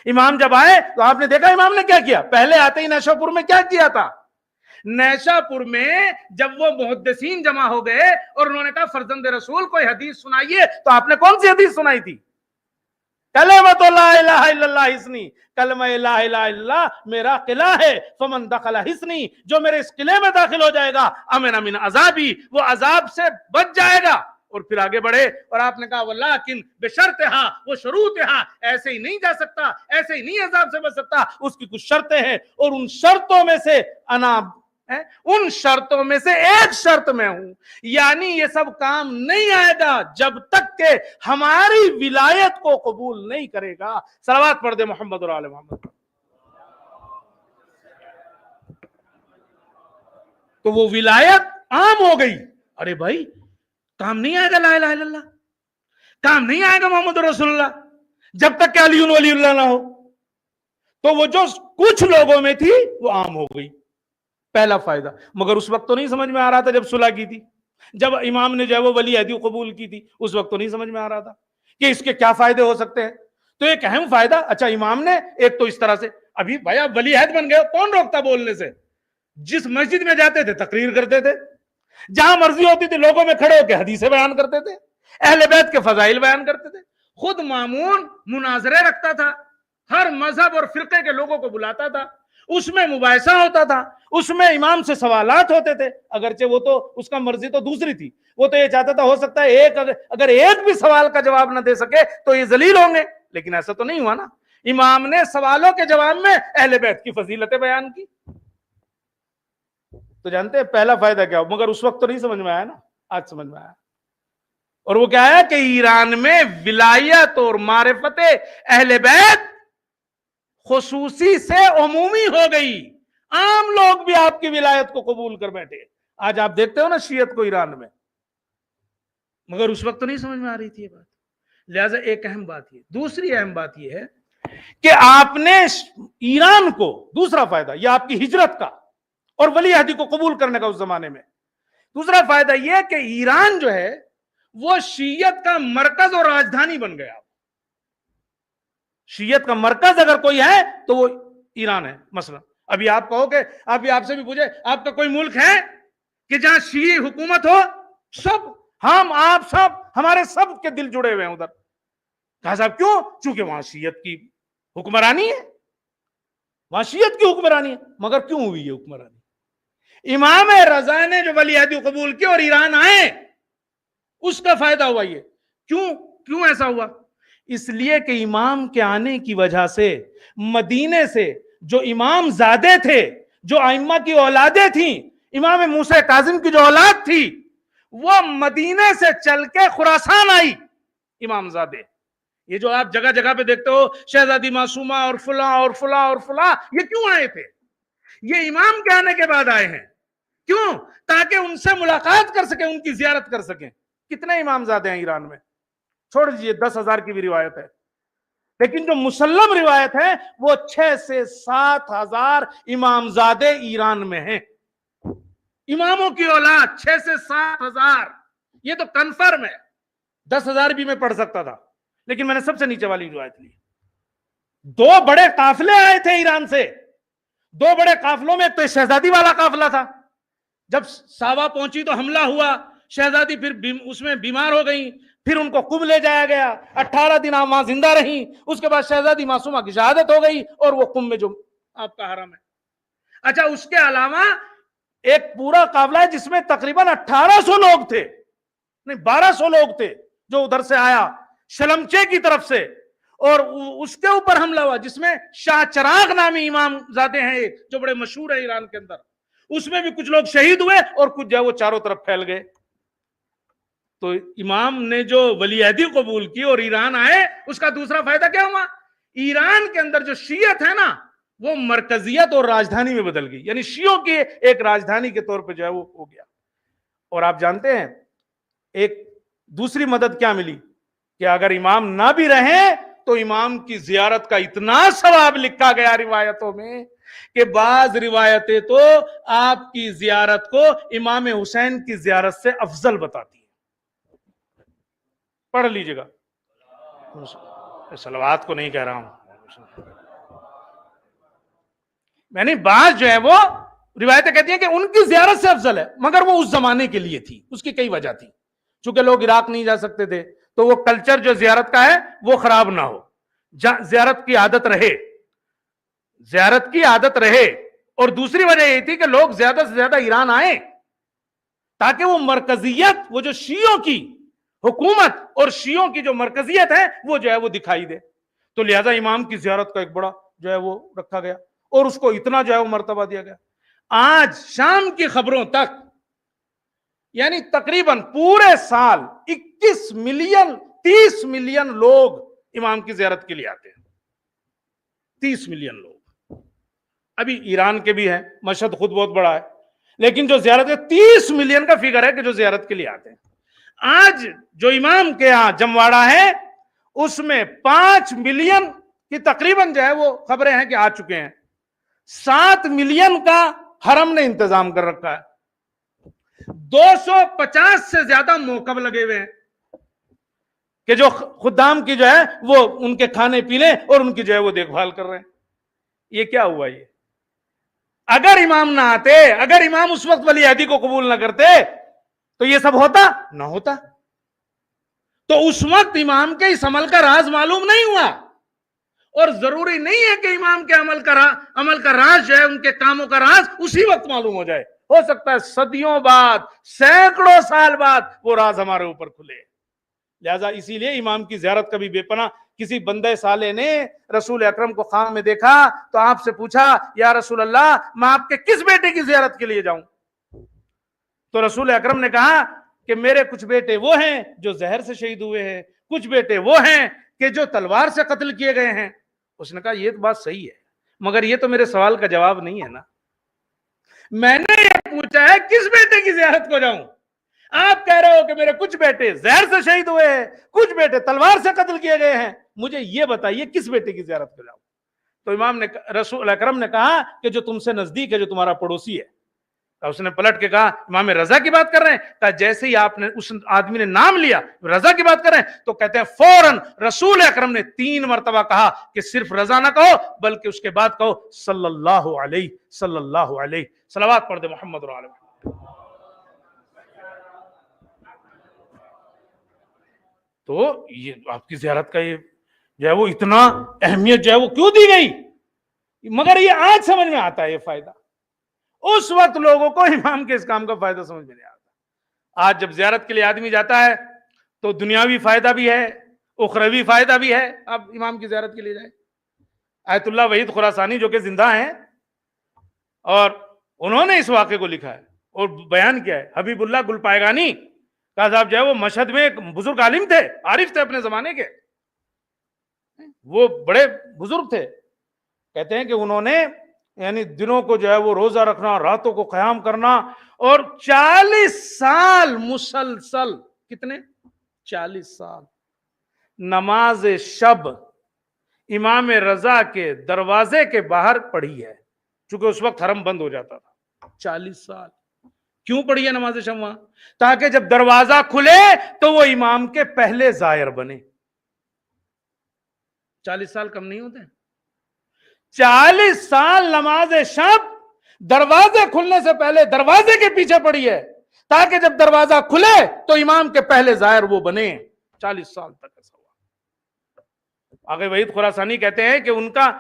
امام جب آئے تو آپ نے دیکھا امام نے کیا کیا؟ پہلے آتے ہی نیشا پور میں کیا کیا تھا؟ نیشا پور میں جب وہ محدثین جمع ہو گئے اور انہوں نے کہا فرزند رسول کوئی حدیث سنائیے، تو آپ نے کون سی حدیث سنائی تھی؟ کلمۃ لا الہ الا اللہ حصنی، کلمہ لا الہ الا اللہ میرا قلعہ ہے، فمن دخل حصنی، جو میرے اس قلعے میں داخل ہو جائے گا امن من عذابی، وہ عذاب سے بچ جائے گا۔ اور پھر آگے بڑھے اور آپ نے کہا ولیکن بشرطہا، وہ شروطہا، ایسے ہی نہیں جا سکتا، ایسے ہی نہیں عذاب سے بچ سکتا، اس کی کچھ شرطیں ہیں، اور ان شرطوں میں سے ایک شرط میں ہوں، یعنی یہ سب کام نہیں آئے گا جب تک کہ ہماری ولایت کو قبول نہیں کرے گا۔ صلوات پڑھ دے محمد اور آل محمد۔ تو وہ ولایت عام ہو گئی۔ ارے بھائی کام نہیں آئے گا لا الہ الا اللہ، کام نہیں آئے گا محمد رسول اللہ جب تک کہ علی ولی اللہ نہ ہو۔ تو وہ جو کچھ لوگوں میں تھی وہ عام ہو گئی، پہلا فائدہ۔ مگر اس وقت تو نہیں سمجھ میں آ رہا تھا جب صلح کی تھی، جب امام نے جو ہے وہ ولی عہدی قبول کی تھی، اس وقت تو نہیں سمجھ میں آ رہا تھا کہ اس کے کیا فائدے ہو سکتے ہیں۔ تو ایک اہم فائدہ، اچھا امام نے ایک تو اس طرح سے، ابھی بھائی آپ ولی عہد بن گئے، کون روکتا بولنے سے؟ جس مسجد میں جاتے تھے تقریر کرتے تھے، جہاں مرضی ہوتی تھی لوگوں میں کھڑے ہو کے حدیثیں بیان کرتے تھے، اہل بیت کے فضائل بیان کرتے تھے، خود مامون مناظرے رکھتا تھا، ہر مذہب اور فرقے کے لوگوں کو بلاتا تھا، اس میں مباحثہ ہوتا تھا، اس میں امام سے سوالات ہوتے تھے، اگرچہ وہ تو اس کا مرضی تو دوسری تھی، وہ تو یہ چاہتا تھا ہو سکتا ہے اگر ایک بھی سوال کا جواب نہ دے سکے تو یہ ذلیل ہوں گے، لیکن ایسا تو نہیں ہوا نا۔ امام نے سوالوں کے جواب میں اہل بیت کی فضیلتیں بیان کی۔ تو جانتے ہیں پہلا فائدہ کیا ہو؟ مگر اس وقت تو نہیں سمجھ میں آیا نا، آج سمجھ میں آیا۔ اور وہ کیا ہے کہ ایران میں ولایت اور معرفت اہل بیت خصوصی سے عمومی ہو گئی، عام لوگ بھی آپ کی ولایت کو قبول کر بیٹھے۔ آج آپ دیکھتے ہو نا شیعت کو ایران میں، مگر اس وقت تو نہیں سمجھ میں آ رہی تھی یہ بات۔ لہذا ایک اہم بات یہ، دوسری اہم بات یہ ہے کہ آپ نے ایران کو، دوسرا فائدہ یہ آپ کی ہجرت کا اور ولی عہدی کو قبول کرنے کا اس زمانے میں، دوسرا فائدہ یہ کہ ایران جو ہے وہ شیعت کا مرکز اور راجدھانی بن گیا۔ شیعت کا مرکز اگر کوئی ہے تو وہ ایران ہے۔ مثلا ابھی آپ کہو کہ ابھی آپ سے بھی پوچھے آپ کا کوئی ملک ہے کہ جہاں شیعی حکومت ہو؟ سب ہم آپ سب ہمارے سب کے دل جڑے ہوئے ہیں ادھر. کہا صاحب کیوں؟ چونکہ وہاں شیعت کی حکمرانی ہے, وہاں شیعت کی حکمرانی ہے. مگر کیوں ہوئی یہ حکمرانی؟ امام رضا نے جو ولی عہدی قبول کی اور ایران آئے, اس کا فائدہ ہوا یہ. کیوں ایسا ہوا؟ اس لیے کہ امام کے آنے کی وجہ سے مدینے سے جو امام زادے تھے, جو ائمہ کی اولادیں تھیں, امام موسیٰ کاظم کی جو اولاد تھی, وہ مدینے سے چل کے خراسان آئی امام زادے. یہ جو آپ جگہ جگہ پہ دیکھتے ہو شہزادی معصومہ اور فلاں اور فلاں اور فلاں, یہ کیوں آئے تھے؟ یہ امام کے آنے کے بعد آئے ہیں. کیوں؟ تاکہ ان سے ملاقات کر سکیں, ان کی زیارت کر سکیں. کتنے امام زادے ہیں ایران میں؟ چھوڑ دیجیے 10,000 کی بھی روایت ہے, لیکن جو مسلم روایت ہے وہ 6 سے 7,000 امام زادے ایران میں ہیں. اماموں کی اولاد 6 سے 7,000, یہ تو کنفرم ہے. 10,000 بھی میں پڑھ سکتا تھا, لیکن میں نے سب سے نیچے والی روایت لی. 2 بڑے قافلے آئے تھے ایران سے. 2 بڑے قافلوں میں ایک تو شہزادی والا قافلہ تھا, جب ساوا پہنچی تو حملہ ہوا, شہزادی پھر اس میں بیمار ہو گئی, پھر ان کو قم لے جایا گیا, 18 دن وہاں زندہ رہیں. اس کے بعد شہزادی معصومہ کی شہادت ہو گئی اور وہ قم میں جو آپ کا حرم ہے. اچھا, اس کے علاوہ ایک پورا قافلہ ہے جس میں تقریباً 1800 لوگ تھے, نہیں 1200 لوگ تھے, جو ادھر سے آیا شلمچے کی طرف سے, اور اس کے اوپر حملہ ہوا جس میں شاہ چراغ نامی امام زادے ہیں ایک, جو بڑے مشہور ہے ایران کے اندر. اس میں بھی کچھ لوگ شہید ہوئے اور کچھ جو ہے وہ چاروں طرف پھیل گئے. تو امام نے جو ولی عہدی قبول کی اور ایران آئے, اس کا دوسرا فائدہ کیا ہوا؟ ایران کے اندر جو شیعت ہے نا, وہ مرکزیت اور راجدھانی میں بدل گئی, یعنی شیعوں کی ایک راجدھانی کے طور پہ جو ہے وہ ہو گیا. اور آپ جانتے ہیں ایک دوسری مدد کیا ملی, کہ اگر امام نہ بھی رہیں تو امام کی زیارت کا اتنا ثواب لکھا گیا روایتوں میں کہ بعض روایتیں تو آپ کی زیارت کو امام حسین کی زیارت سے افضل بتاتی ہیں. پڑھ لیجئے گا, صلوات کو نہیں کہہ رہا ہوں میں نے. بعض جو ہے وہ روایتیں کہتی ہیں کہ ان کی زیارت سے افضل ہے, مگر وہ اس زمانے کے لیے تھی, اس کی کئی وجہ تھی. چونکہ لوگ عراق نہیں جا سکتے تھے, تو وہ کلچر جو زیارت کا ہے وہ خراب نہ ہو, زیارت کی عادت رہے, زیارت کی عادت رہے. اور دوسری وجہ یہ تھی کہ لوگ زیادہ سے زیادہ ایران آئیں تاکہ وہ مرکزیت, وہ جو شیعوں کی حکومت اور شیعوں کی جو مرکزیت ہے وہ جو ہے وہ دکھائی دے. تو لہذا امام کی زیارت کا ایک بڑا جو ہے وہ رکھا گیا, اور اس کو اتنا جو ہے وہ مرتبہ دیا گیا. آج شام کی خبروں تک یعنی تقریباً پورے سال 21 ملین 30 ملین لوگ امام کی زیارت کے لیے آتے ہیں. 30 ملین لوگ. ابھی ایران کے بھی ہیں, مشہد خود بہت بڑا ہے, لیکن جو زیارت ہے 30 ملین کا فگر ہے کہ جو زیارت کے لیے آتے ہیں. آج جو امام کے ہاں جمواڑہ ہے اس میں 5 ملین کی تقریباً جو ہے وہ خبریں ہیں کہ آ چکے ہیں. 7 ملین کا حرم نے انتظام کر رکھا ہے. 250 سے زیادہ موقف لگے ہوئے ہیں کہ جو خدام کی جو ہے وہ ان کے کھانے پینے اور ان کی جو ہے وہ دیکھ بھال کر رہے ہیں. یہ کیا ہوا؟ یہ اگر امام نہ آتے, اگر امام اس وقت ولی عہدی کو قبول نہ کرتے تو یہ سب ہوتا نہ ہوتا. تو اس وقت امام کے اس عمل کا راز معلوم نہیں ہوا, اور ضروری نہیں ہے کہ امام کے عمل کا راز جو ہے, ان کے کاموں کا راز اسی وقت معلوم ہو جائے. ہو سکتا ہے صدیوں بعد, سینکڑوں سال بعد وہ راز ہمارے اوپر کھلے. لہذا اسی لیے امام کی زیارت کا بھی بے پناہ. کسی بندے صالح نے رسول اکرم کو خواب میں دیکھا تو آپ سے پوچھا, یا رسول اللہ میں آپ کے کس بیٹے کی زیارت کے لیے جاؤں؟ تو رسول اکرم نے کہا کہ میرے کچھ بیٹے وہ ہیں جو زہر سے شہید ہوئے ہیں, کچھ بیٹے وہ ہیں کہ جو تلوار سے قتل کیے گئے ہیں. اس نے کہا یہ بات صحیح ہے, مگر یہ تو میرے سوال کا جواب نہیں ہے نا. میں نے یہ پوچھا ہے کس بیٹے کی زیارت کو جاؤں, آپ کہہ رہے ہو کہ میرے کچھ بیٹے زہر سے شہید ہوئے ہیں, کچھ بیٹے تلوار سے قتل کیے گئے ہیں, مجھے یہ بتائیے کس بیٹے کی زیارت کو جاؤں؟ تو امام نے رسول اکرم نے کہا کہ جو تم سے نزدیک ہے, جو تمہارا پڑوسی ہے. اس نے پلٹ کے کہا امام رضا کی بات کر رہے ہیں؟ کہا جیسے ہی آپ نے اس آدمی نے نام لیا رضا کی بات کر رہے ہیں تو کہتے ہیں فوراً رسول اکرم نے 3 مرتبہ کہا کہ صرف رضا نہ کہو بلکہ اس کے بعد کہو صلی اللہ علیہ صلوات پڑھ دے محمد علیہ وسلم۔ تو یہ آپ کی زیارت کا یہ جو ہے وہ اتنا اہمیت جو ہے وہ کیوں دی گئی؟ مگر یہ آج سمجھ میں آتا ہے یہ فائدہ، اس وقت لوگوں کو امام کے اس کام کا فائدہ سمجھ میں نہیں آتا۔ آج جب زیارت کے لیے آدمی جاتا ہے تو دنیاوی فائدہ بھی ہے، اخروی فائدہ بھی ہے۔ اب امام کی زیارت کے لیے جائے، آیت اللہ وحید خراسانی جو کہ زندہ ہیں اور انہوں نے اس واقعے کو لکھا ہے اور بیان کیا ہے۔ حبیب اللہ گل پائیگانی کا صاحب جو ہے وہ مشہد میں ایک بزرگ عالم تھے، عارف تھے اپنے زمانے کے، وہ بڑے بزرگ تھے۔ کہتے ہیں کہ انہوں نے یعنی دنوں کو جو ہے وہ روزہ رکھنا، راتوں کو قیام کرنا، اور 40 سال مسلسل، کتنے 40 سال نماز شب امام رضا کے دروازے کے باہر پڑھی ہے، چونکہ اس وقت حرم بند ہو جاتا تھا۔ 40 سال کیوں پڑھی ہے نماز شب وہاں؟ تاکہ جب دروازہ کھلے تو وہ امام کے پہلے زائر بنے۔ 40 سال کم نہیں ہوتے، 40 سال نماز شب دروازے کھلنے سے پہلے دروازے کے پیچھے پڑی ہے تاکہ جب دروازہ کھلے تو امام کے پہلے زائر وہ بنے۔ 40 سال تک ایسا ہوا۔ آگے وحید خراسانی کہتے ہیں کہ ان کا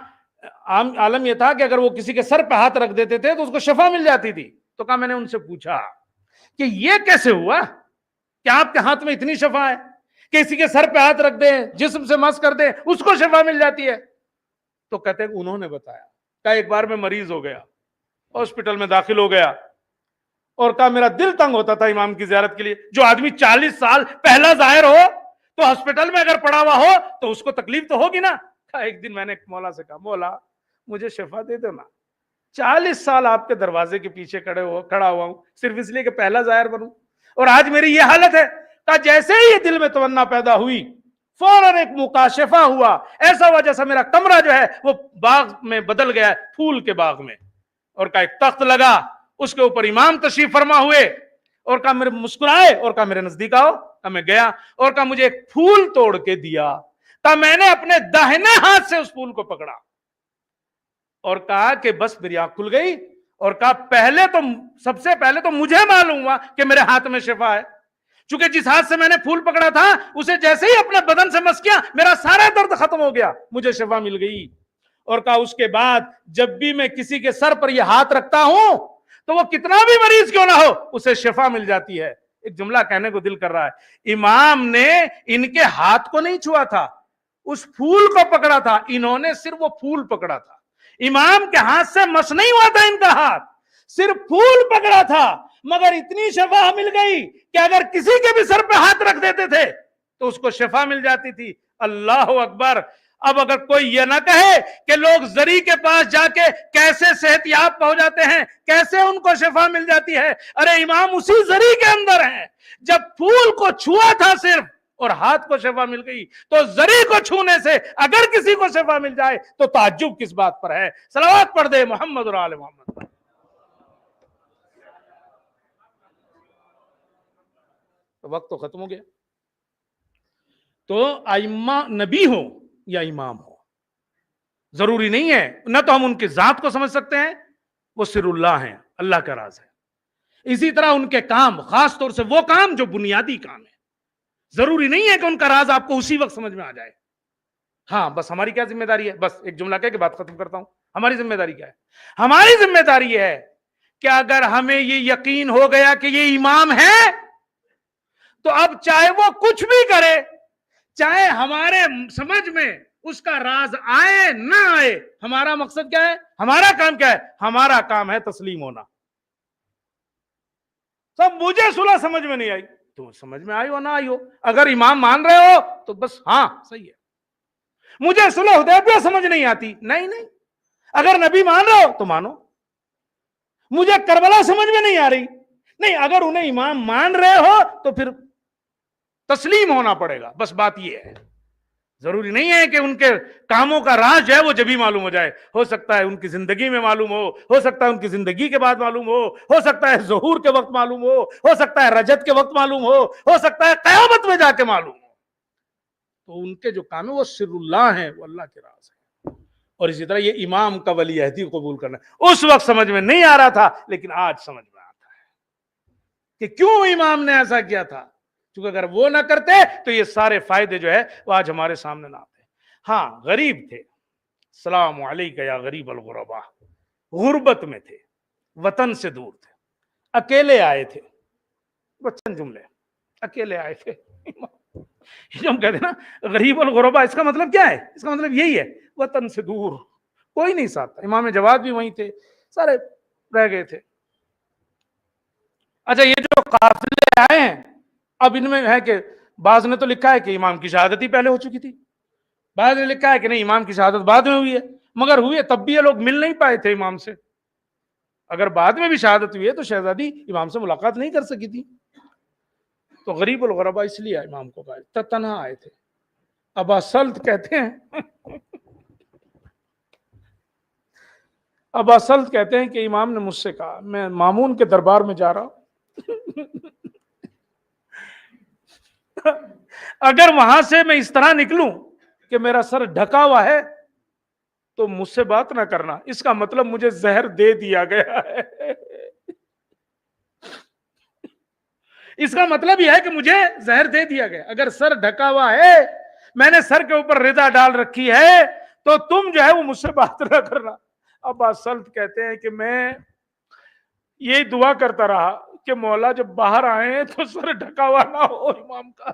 عالم یہ تھا کہ اگر وہ کسی کے سر پہ ہاتھ رکھ دیتے تھے تو اس کو شفا مل جاتی تھی۔ تو کہا میں نے ان سے پوچھا کہ یہ کیسے ہوا کہ آپ کے ہاتھ میں اتنی شفا ہے، کسی کے سر پہ ہاتھ رکھ دیں، جسم سے مس کر دیں، اس کو شفا مل جاتی ہے؟ تو کہتے ہیں کہ انہوں نے بتایا، کہا ایک بار میں مریض ہو گیا، ہاسپٹل میں داخل ہو گیا، اور کہا میرا دل تنگ ہوتا تھا امام کی زیارت کے لیے۔ جو آدمی 40 سال پہلا ظاہر ہو تو ہاسپٹل میں اگر پڑا ہوا ہو تو اس کو تکلیف تو ہوگی نا۔ کہا ایک دن میں نے مولا سے کہا مولا مجھے شفا دے دو نا، 40 سال آپ کے دروازے کے پیچھے کھڑا ہوا ہوں صرف اس لیے کہ پہلا ظاہر بنوں، اور آج میری یہ حالت ہے۔ کہا جیسے ہی یہ دل میں تمنا پیدا ہوئی فوراً ایک مکاشفہ ہوا، ایسا ہوا جیسا میرا کمرہ جو ہے وہ باغ میں بدل گیا، پھول کے باغ میں، اور کہا ایک تخت لگا، اس کے اوپر امام تشریف فرما ہوئے، اور کہا میرے مسکرائے، اور کہا میرے نزدیک آؤ۔ کہا میں گیا، اور کہا مجھے ایک پھول توڑ کے دیا۔ کہا میں نے اپنے داہنے ہاتھ سے اس پھول کو پکڑا اور کہا کہ بس میری آنکھ کھل گئی، اور کہا سب سے پہلے تو مجھے معلوم ہوا کہ میرے ہاتھ میں شفا ہے، چونکہ جس ہاتھ سے میں نے پھول پکڑا تھا اسے جیسے ہی اپنے بدن سے مس کیا میرا سارا درد ختم ہو گیا، مجھے شفا مل گئی۔ اور کہا اس کے بعد جب بھی میں کسی کے سر پر یہ ہاتھ رکھتا ہوں تو وہ کتنا بھی مریض کیوں نہ ہو اسے شفا مل جاتی ہے۔ ایک جملہ کہنے کو دل کر رہا ہے، امام نے ان کے ہاتھ کو نہیں چھوا تھا، اس پھول کو پکڑا تھا، انہوں نے صرف وہ پھول پکڑا تھا، امام کے ہاتھ سے مس نہیں ہوا تھا ان کا ہاتھ، صرف پھول پکڑا تھا، مگر اتنی شفا مل گئی کہ اگر کسی کے بھی سر پہ ہاتھ رکھ دیتے تھے تو اس کو شفا مل جاتی تھی۔ اللہ اکبر۔ اب اگر کوئی یہ نہ کہے کہ لوگ زری کے پاس جا کے کیسے صحت یاب ہو جاتے ہیں، کیسے ان کو شفا مل جاتی ہے، ارے امام اسی زری کے اندر ہیں، جب پھول کو چھوا تھا صرف اور ہاتھ کو شفا مل گئی، تو زری کو چھونے سے اگر کسی کو شفا مل جائے تو تعجب کس بات پر ہے؟ صلوات پڑھ دے محمد اور آل محمد۔ وقت تو ختم ہو گیا۔ تو ائمہ نبی ہو یا امام ہو ضروری نہیں ہے، نہ تو ہم ان کی ذات کو سمجھ سکتے ہیں، وہ سر اللہ ہیں، اللہ کا راز ہے، اسی طرح ان کے کام، خاص طور سے وہ کام جو بنیادی کام ہے، ضروری نہیں ہے کہ ان کا راز آپ کو اسی وقت سمجھ میں آ جائے۔ ہاں بس ہماری کیا ذمہ داری ہے؟ بس ایک جملہ کہہ کے بات ختم کرتا ہوں۔ ہماری ذمہ داری کیا ہے؟ ہماری ذمہ داری ہے کہ اگر ہمیں یہ یقین ہو گیا کہ یہ امام ہے تو اب چاہے وہ کچھ بھی کرے، چاہے ہمارے سمجھ میں اس کا راز آئے نہ آئے، ہمارا مقصد کیا ہے؟ ہمارا کام کیا ہے؟ ہمارا کام ہے تسلیم ہونا۔ سب مجھے صلح سمجھ میں نہیں آئی، تو سمجھ میں آئی ہو نہ آئی ہو، اگر امام مان رہے ہو تو بس ہاں صحیح ہے۔ مجھے صلح حدیبیہ سمجھ نہیں آتی، نہیں اگر نبی مان رہے ہو تو مانو۔ مجھے کربلا سمجھ میں نہیں آ رہی، نہیں اگر انہیں امام مان رہے ہو تو پھر تسلیم ہونا پڑے گا، بس بات یہ ہے۔ ضروری نہیں ہے کہ ان کے کاموں کا راز جو ہے وہ جبھی معلوم ہو جائے، ہو سکتا ہے ان کی زندگی میں معلوم ہو سکتا ہے ان کی زندگی کے بعد معلوم ہو سکتا ہے ظہور کے وقت معلوم ہو سکتا ہے رجت کے وقت معلوم ہو سکتا ہے قیامت میں جا کے معلوم ہو۔ تو ان کے جو کام ہے وہ سر اللہ ہیں، وہ اللہ کے راز ہیں۔ اور اسی طرح یہ امام کا ولی عہدی قبول کرنا اس وقت سمجھ میں نہیں آ رہا تھا، لیکن آج سمجھ میں آتا ہے کہ کیوں امام نے ایسا کیا تھا، کیونکہ اگر وہ نہ کرتے تو یہ سارے فائدے جو ہے وہ آج ہمارے سامنے نہ آتے۔ ہاں غریب تھے، السلام علیکم یا غریب الغربا، غربت میں تھے، وطن سے دور تھے، اکیلے آئے تھے، بچن جملے اکیلے آئے تھے۔ جو ہم کہتے ہیں نا غریب الغربا، اس کا مطلب کیا ہے؟ اس کا مطلب یہی ہے، وطن سے دور، کوئی نہیں ساتھ تھا۔ امام جواد بھی وہیں تھے، سارے رہ گئے تھے۔ اچھا یہ جو قافلے آئے ہیں، اب ان میں ہے کہ بعض نے تو لکھا ہے کہ امام کی شہادت ہی پہلے ہو چکی تھی، بعض نے لکھا ہے کہ نہیں امام کی شہادت بعد میں ہوئی ہے، مگر ہوئی ہے تب بھی یہ لوگ مل نہیں پائے تھے امام سے۔ اگر بعد میں بھی شہادت ہوئی ہے تو شہزادی امام سے ملاقات نہیں کر سکی تھی۔ تو غریب الغربا اس لیے امام کو کہا، تنہا آئے تھے۔ ابا سلط کہتے ہیں ابا سلط کہتے ہیں کہ امام نے مجھ سے کہا، میں مامون کے دربار میں جا رہا ہوں، اگر وہاں سے میں اس طرح نکلوں کہ میرا سر ڈھکا ہوا ہے تو مجھ سے بات نہ کرنا، اس کا مطلب مجھے زہر دے دیا گیا ہے۔ اس کا مطلب یہ ہے کہ مجھے زہر دے دیا گیا، اگر سر ڈھکا ہوا ہے، میں نے سر کے اوپر رضا ڈال رکھی ہے، تو تم جو ہے وہ مجھ سے بات نہ کرنا۔ ابا سلط کہتے ہیں کہ میں یہی دعا کرتا رہا کہ مولا جب باہر آئے تو سر ڈھکا ہوا نہ ہو امام کا،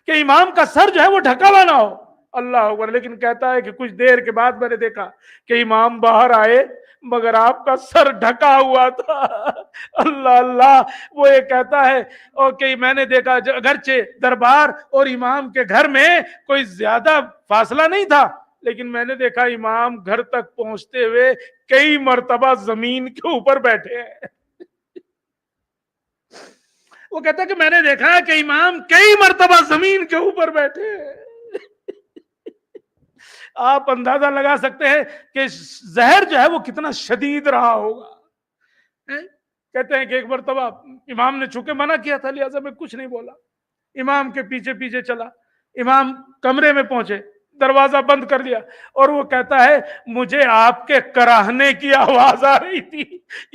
کہ امام کا سر جو ہے وہ ڈھکا ہوا نہ ہو۔ اللہ اکبر۔ لیکن کہتا ہے کہ کچھ دیر کے بعد میں نے دیکھا کہ امام باہر آئے مگر آپ کا سر ڈھکا ہوا تھا۔ اللہ اللہ۔ وہ یہ کہتا ہے اور کہ میں نے دیکھا اگرچہ دربار اور امام کے گھر میں کوئی زیادہ فاصلہ نہیں تھا، لیکن میں نے دیکھا امام گھر تک پہنچتے ہوئے کئی مرتبہ زمین کے اوپر بیٹھے ہیں۔ وہ کہتا ہے کہ میں نے دیکھا کہ امام کئی مرتبہ زمین کے اوپر بیٹھے ہیں۔ آپ اندازہ لگا سکتے ہیں کہ زہر جو ہے وہ کتنا شدید رہا ہوگا۔ کہتے ہیں کہ ایک مرتبہ امام نے چونکہ منع کیا تھا لہذا میں کچھ نہیں بولا، امام کے پیچھے پیچھے چلا، امام کمرے میں پہنچے، دروازہ بند کر دیا، اور وہ کہتا ہے مجھے آپ کے کراہنے کی آواز آ رہی تھی،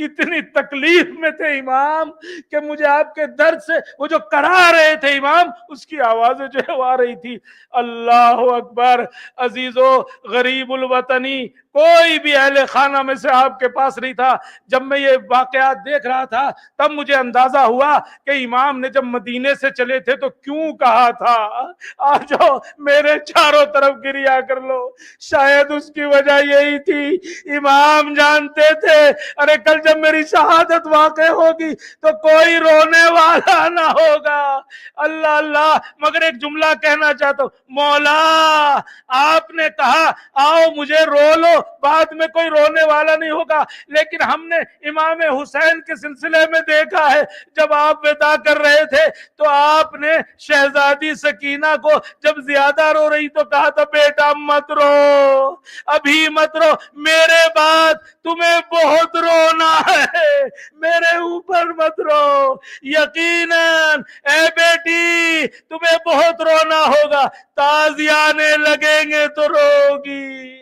اتنی تکلیف میں تھے امام کہ مجھے آپ کے درد سے وہ جو کرا رہے تھے امام اس کی آوازیں جو ہے وہ آ رہی تھی۔ اللہ اکبر۔ عزیزو، غریب الوطنی کوئی بھی اہل خانہ میں سے آپ کے پاس نہیں تھا۔ جب میں یہ واقعات دیکھ رہا تھا تب مجھے اندازہ ہوا کہ امام نے جب مدینے سے چلے تھے تو کیوں کہا تھا آ جاؤ میرے چاروں طرف گریا کر لو۔ شاید اس کی وجہ یہی تھی، امام جانتے تھے ارے کل جب میری شہادت واقع ہوگی تو کوئی رونے والا نہ ہوگا۔ اللہ اللہ۔ مگر ایک جملہ کہنا چاہتا ہوں، مولا آپ نے کہا آؤ مجھے رو لو، بعد میں کوئی رونے والا نہیں ہوگا، لیکن ہم نے امام حسین کے سلسلے میں دیکھا ہے جب آپ وداع کر رہے تھے تو آپ نے شہزادی سکینہ کو جب زیادہ رو رہی تو کہا تھا بیٹا مت رو، ابھی مت رو، میرے بعد تمہیں بہت رونا ہے، میرے اوپر مت رو، یقیناً اے بیٹی تمہیں بہت رونا ہوگا، تازیانے لگیں گے تو روگی،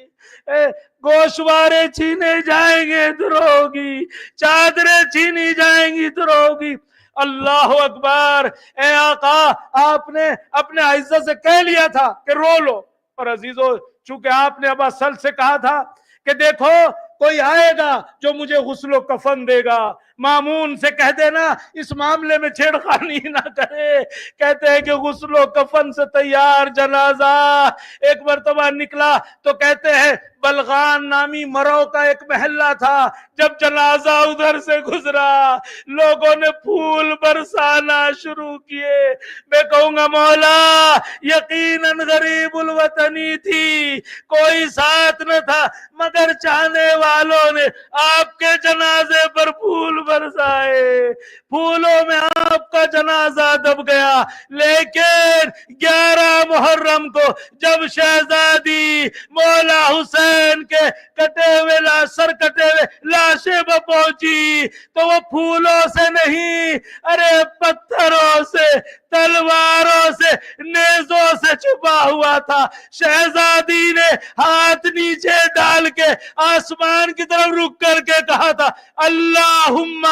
گوشوارے چھینے جائیں گے تو روگی، چادریں چھینی جائیں گی تو روگی۔ اللہ اکبر۔ اے آقا آپ نے اپنے عزت سے کہہ لیا تھا کہ رو لو، اور عزیزو چونکہ آپ نے ابا سل سے کہا تھا کہ دیکھو کوئی آئے گا جو مجھے غسل و کفن دے گا، مامون سے کہہ دینا اس معاملے میں چھیڑخانی نہ کرے۔ کہتے ہیں کہ غسل و کفن سے تیار جنازہ ایک مرتبہ نکلا تو کہتے ہیں بلغان نامی مرو کا ایک محلہ تھا، جب جنازہ ادھر سے گزرا لوگوں نے پھول برسانا شروع کیے۔ میں کہوں گا مولا یقیناً غریب الوطنی تھی، کوئی ساتھ نہ تھا، مگر چاہنے والوں نے آپ کے جنازے پر پھول برسائے، پھولوں میں آپ کا جنازہ دب گیا۔ لیکن 11 محرم کو جب شہزادی مولا حسین کے کٹے ہوئے سر کٹے ہوئے لاشیں پر پہنچی تو وہ پھولوں سے نہیں، ارے پتھروں سے، تلواروں سے، نیزوں سے چھپا ہوا تھا۔ شہزادی نے ہاتھ نیچے ڈال کے آسمان کی طرف رک کر کے کہا تھا اللہم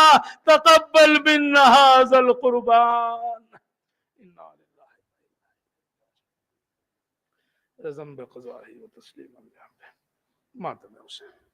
تقبل منا ھذا القربان۔ رضم بقضائه وتسليما بحمده ماتم حسين۔